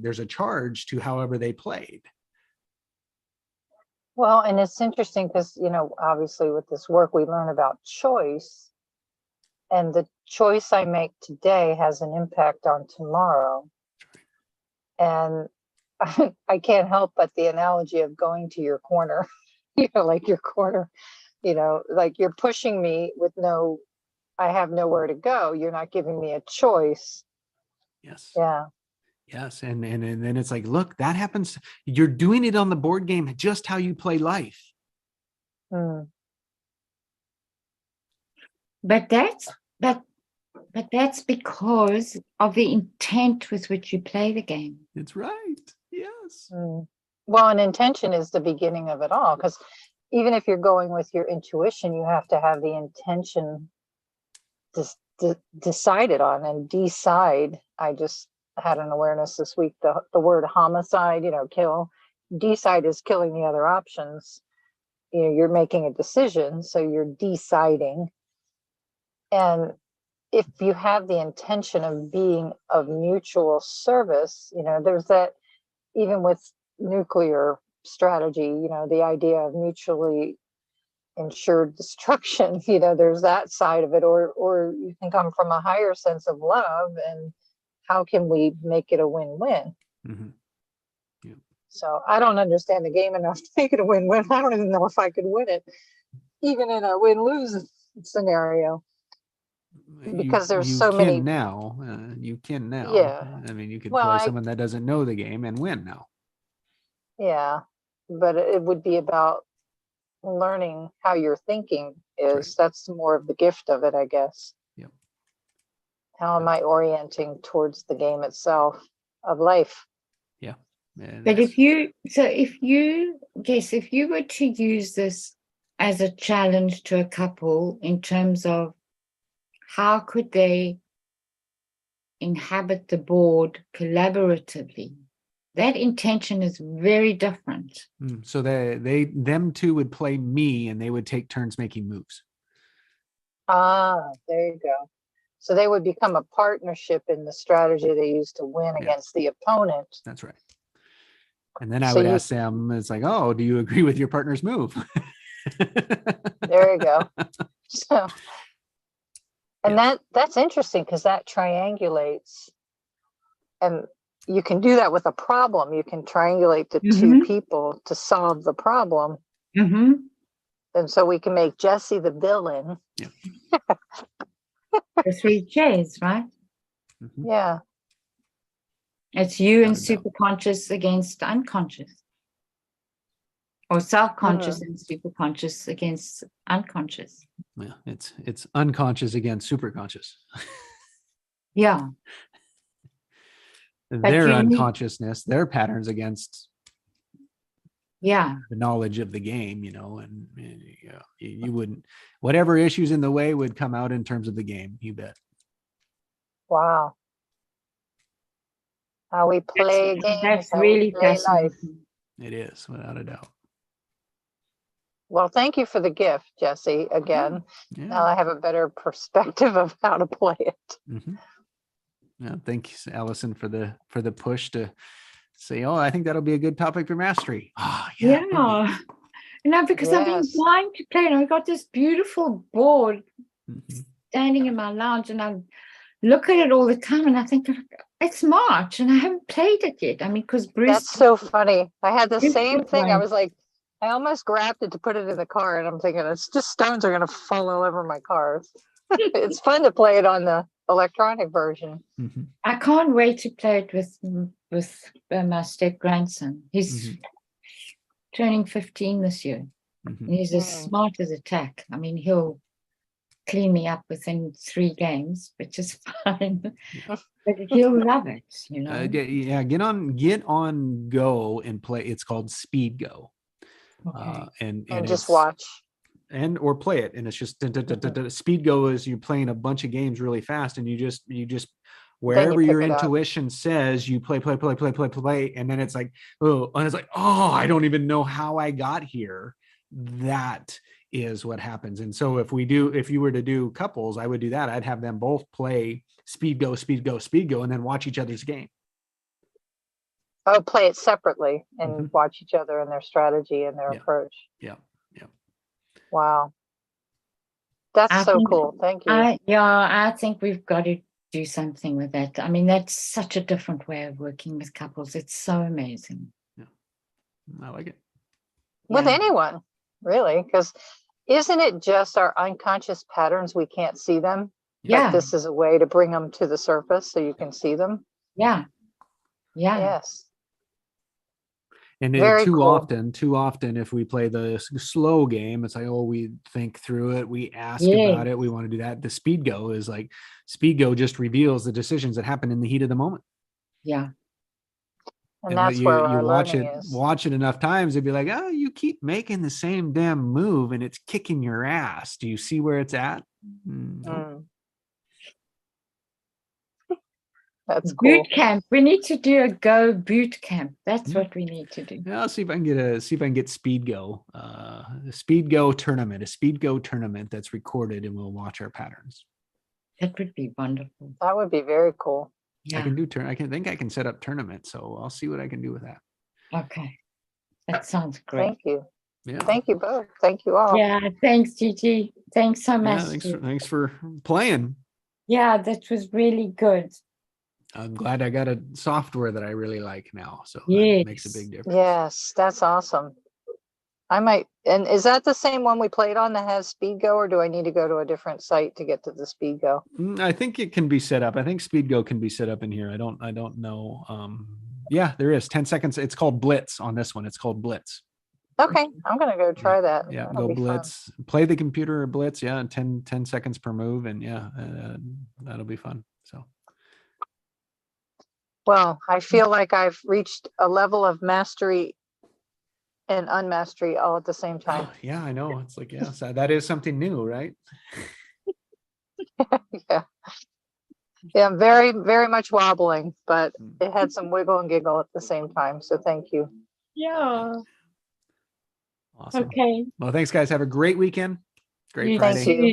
[SPEAKER 2] there's a charge to however they played.
[SPEAKER 3] Well, and it's interesting because, obviously with this work, we learn about choice. And the choice I make today has an impact on tomorrow. And I can't help but the analogy of going to your corner, like your corner, like you're pushing me with I have nowhere to go. You're not giving me a choice.
[SPEAKER 2] Yes.
[SPEAKER 3] Yeah.
[SPEAKER 2] Yes. And then it's like, look, that happens. You're doing it on the board game, just how you play life.
[SPEAKER 3] Mm.
[SPEAKER 1] But that's because of the intent with which you play the game.
[SPEAKER 2] It's right. Yes.
[SPEAKER 3] Mm. Well, an intention is the beginning of it all, because even if you're going with your intuition, you have to have the intention decided on and decide. I just had an awareness this week, the word homicide, kill. Decide is killing the other options. You're making a decision, so you're deciding. And if you have the intention of being of mutual service, there's that, even with nuclear strategy, the idea of mutually ensured destruction, there's that side of it, or you can come from a higher sense of love, and how can we make it a win-win?
[SPEAKER 2] Mm-hmm.
[SPEAKER 3] So I don't understand the game enough to make it a win-win. I don't even know if I could win it, even in a win-lose scenario. Because there's so many
[SPEAKER 2] now. You can now.
[SPEAKER 3] Yeah.
[SPEAKER 2] I mean, you could
[SPEAKER 3] Well,
[SPEAKER 2] play someone that doesn't know the game and win now.
[SPEAKER 3] Yeah, but it would be about learning how your thinking is.
[SPEAKER 2] Right.
[SPEAKER 3] That's more of the gift of it, I guess.
[SPEAKER 2] Yep.
[SPEAKER 3] How am I orienting towards the game itself of life?
[SPEAKER 2] Yeah. And
[SPEAKER 1] But if you were to use this as a challenge to a couple in terms of how could they inhabit the board collaboratively, that intention is very different.
[SPEAKER 2] So them two would play me, and they would take turns making moves.
[SPEAKER 3] Ah, there you go. So they would become a partnership in the strategy they use to win
[SPEAKER 2] Yeah.
[SPEAKER 3] against the opponent.
[SPEAKER 2] That's right. And then I
[SPEAKER 3] So
[SPEAKER 2] would
[SPEAKER 3] you-
[SPEAKER 2] ask them, it's like, oh, do you agree with your partner's move?
[SPEAKER 3] There you go. So, and
[SPEAKER 2] Yeah.
[SPEAKER 3] that's interesting, because that triangulates, and you can do that with a problem. You can triangulate the two people to solve the problem.
[SPEAKER 1] Mm-hmm.
[SPEAKER 3] And so we can make Jesse the villain.
[SPEAKER 1] The 3 chairs, right?
[SPEAKER 2] Mhm.
[SPEAKER 3] Yeah.
[SPEAKER 1] It's you and
[SPEAKER 2] Without a doubt.
[SPEAKER 1] superconscious against unconscious. Or self-conscious and superconscious against unconscious.
[SPEAKER 2] Yeah, it's unconscious against superconscious.
[SPEAKER 1] Yeah.
[SPEAKER 2] Their
[SPEAKER 1] you need-
[SPEAKER 2] unconsciousness, their patterns against
[SPEAKER 1] Yeah.
[SPEAKER 2] the knowledge of the game, and you wouldn't, whatever issues in the way would come out in terms of the game, you bet.
[SPEAKER 3] Wow. How we play a game is
[SPEAKER 1] That's
[SPEAKER 3] how we
[SPEAKER 1] really
[SPEAKER 3] play life.
[SPEAKER 1] fascinating.
[SPEAKER 2] It is, without a doubt.
[SPEAKER 3] Well, thank you for the gift, Jesse, again.
[SPEAKER 2] Yeah.
[SPEAKER 3] Now I have a better perspective of how to play it.
[SPEAKER 2] Mhm. Yeah, thanks, Allison, for the push to say, oh, I think that'll be a good topic for mastery.
[SPEAKER 1] Yeah.
[SPEAKER 2] perfect.
[SPEAKER 1] Because I've been
[SPEAKER 3] Yes.
[SPEAKER 1] dying to play, and I've got this beautiful board
[SPEAKER 2] Mhm.
[SPEAKER 1] standing in my lounge, and I look at it all the time, and I think it's March, and I haven't played it yet. I mean, because Bruce.
[SPEAKER 3] That's so funny. I had the
[SPEAKER 1] Bruce
[SPEAKER 3] same
[SPEAKER 1] did
[SPEAKER 3] thing. I
[SPEAKER 1] one.
[SPEAKER 3] was like, I almost grabbed it to put it in the car, and I'm thinking it's just stones are going to fall all over my cars. It's fun to play it on the electronic version.
[SPEAKER 2] Mhm.
[SPEAKER 1] I can't wait to play it with my step grandson. He's turning 15 this year.
[SPEAKER 2] Mhm.
[SPEAKER 1] And he's as
[SPEAKER 3] Mm.
[SPEAKER 1] smart as a tack. I mean, he'll clean me up within 3 games, which is fine. But he'll love it,
[SPEAKER 2] Yeah, get on Go and play. It's called Speed Go.
[SPEAKER 1] Okay.
[SPEAKER 2] And
[SPEAKER 3] And just
[SPEAKER 2] it's-
[SPEAKER 3] watch.
[SPEAKER 2] or play it, and it's just Speed Go is you're playing a bunch of games really fast, and you just wherever
[SPEAKER 3] pick
[SPEAKER 2] your
[SPEAKER 3] it up.
[SPEAKER 2] intuition says you play, and then it's like, I don't even know how I got here. That is what happens. And so if you were to do couples, I would do that. I'd have them both play Speed Go, and then watch each other's game.
[SPEAKER 3] Oh, play it separately and
[SPEAKER 2] Mhm.
[SPEAKER 3] watch each other and their strategy and their
[SPEAKER 2] Yeah.
[SPEAKER 3] approach.
[SPEAKER 2] Yeah.
[SPEAKER 3] Wow. That's
[SPEAKER 1] I
[SPEAKER 3] so
[SPEAKER 1] think
[SPEAKER 3] cool. Thank you.
[SPEAKER 1] I think we've got to do something with that. I mean, that's such a different way of working with couples. It's so amazing.
[SPEAKER 2] I like it.
[SPEAKER 3] With
[SPEAKER 1] Yeah.
[SPEAKER 3] anyone, really, because isn't it just our unconscious patterns? We can't see them.
[SPEAKER 1] Yeah.
[SPEAKER 3] But this is a way to bring them to the surface so you can see them.
[SPEAKER 1] Yeah. Yeah.
[SPEAKER 3] Yes.
[SPEAKER 2] And then
[SPEAKER 3] Very
[SPEAKER 2] too
[SPEAKER 3] cool.
[SPEAKER 2] often, if we play the slow game, it's like, oh, we think through it, we ask about it, we want to do that. The Speed Go is like, Speed Go just reveals the decisions that happen in the heat of the moment.
[SPEAKER 1] Yeah.
[SPEAKER 3] And that's where our learning is.
[SPEAKER 2] Watch it enough times, it'd be like, oh, you keep making the same damn move and it's kicking your ass. Do you see where it's at? Nope.
[SPEAKER 3] Mm. That's cool.
[SPEAKER 1] Boot camp. We need to do a Go boot camp. That's
[SPEAKER 2] Yeah.
[SPEAKER 1] what we need to do.
[SPEAKER 2] Yeah, I'll see if I can get Speed Go, the Speed Go tournament, a Speed Go tournament that's recorded, and we'll watch our patterns.
[SPEAKER 1] That would be wonderful.
[SPEAKER 3] That would be very cool.
[SPEAKER 1] Yeah.
[SPEAKER 2] I can set up tournaments, so I'll see what I can do with that.
[SPEAKER 1] Okay. That sounds great.
[SPEAKER 3] Thank you.
[SPEAKER 2] Yeah.
[SPEAKER 3] Thank you both. Thank you all.
[SPEAKER 1] Yeah. Thanks, Gigi. Thanks so
[SPEAKER 2] Yeah,
[SPEAKER 1] much.
[SPEAKER 2] thanks for playing.
[SPEAKER 1] Yeah, that was really good.
[SPEAKER 2] I'm glad I got a software that I really like now, so that makes a
[SPEAKER 1] Yes.
[SPEAKER 2] big difference.
[SPEAKER 3] Yes, that's awesome. I might, and is that the same one we played on that has Speed Go, or do I need to go to a different site to get to the Speed Go?
[SPEAKER 2] I think it can be set up. I think Speed Go can be set up in here. I don't know. Yeah, there is 10 seconds. It's called Blitz on this one. It's called Blitz.
[SPEAKER 3] Okay, I'm gonna go try that.
[SPEAKER 2] Yeah,
[SPEAKER 3] That'll
[SPEAKER 2] go
[SPEAKER 3] be fun.
[SPEAKER 2] Blitz. Play the computer Blitz. Yeah, 10 seconds per move, and that'll be fun. So
[SPEAKER 3] Well, I feel like I've reached a level of mastery and unmastery all at the same time.
[SPEAKER 2] yeah, I know. It's like, yeah, so that is something new, right?
[SPEAKER 3] Yeah. Yeah, I'm very, very much wobbling, but
[SPEAKER 2] Mm.
[SPEAKER 3] it had some wiggle and giggle at the same time. So thank you.
[SPEAKER 1] Yeah.
[SPEAKER 2] Awesome.
[SPEAKER 1] Okay.
[SPEAKER 2] Well, thanks, guys. Have a great weekend. Great
[SPEAKER 1] You
[SPEAKER 2] Friday.
[SPEAKER 3] Thank you.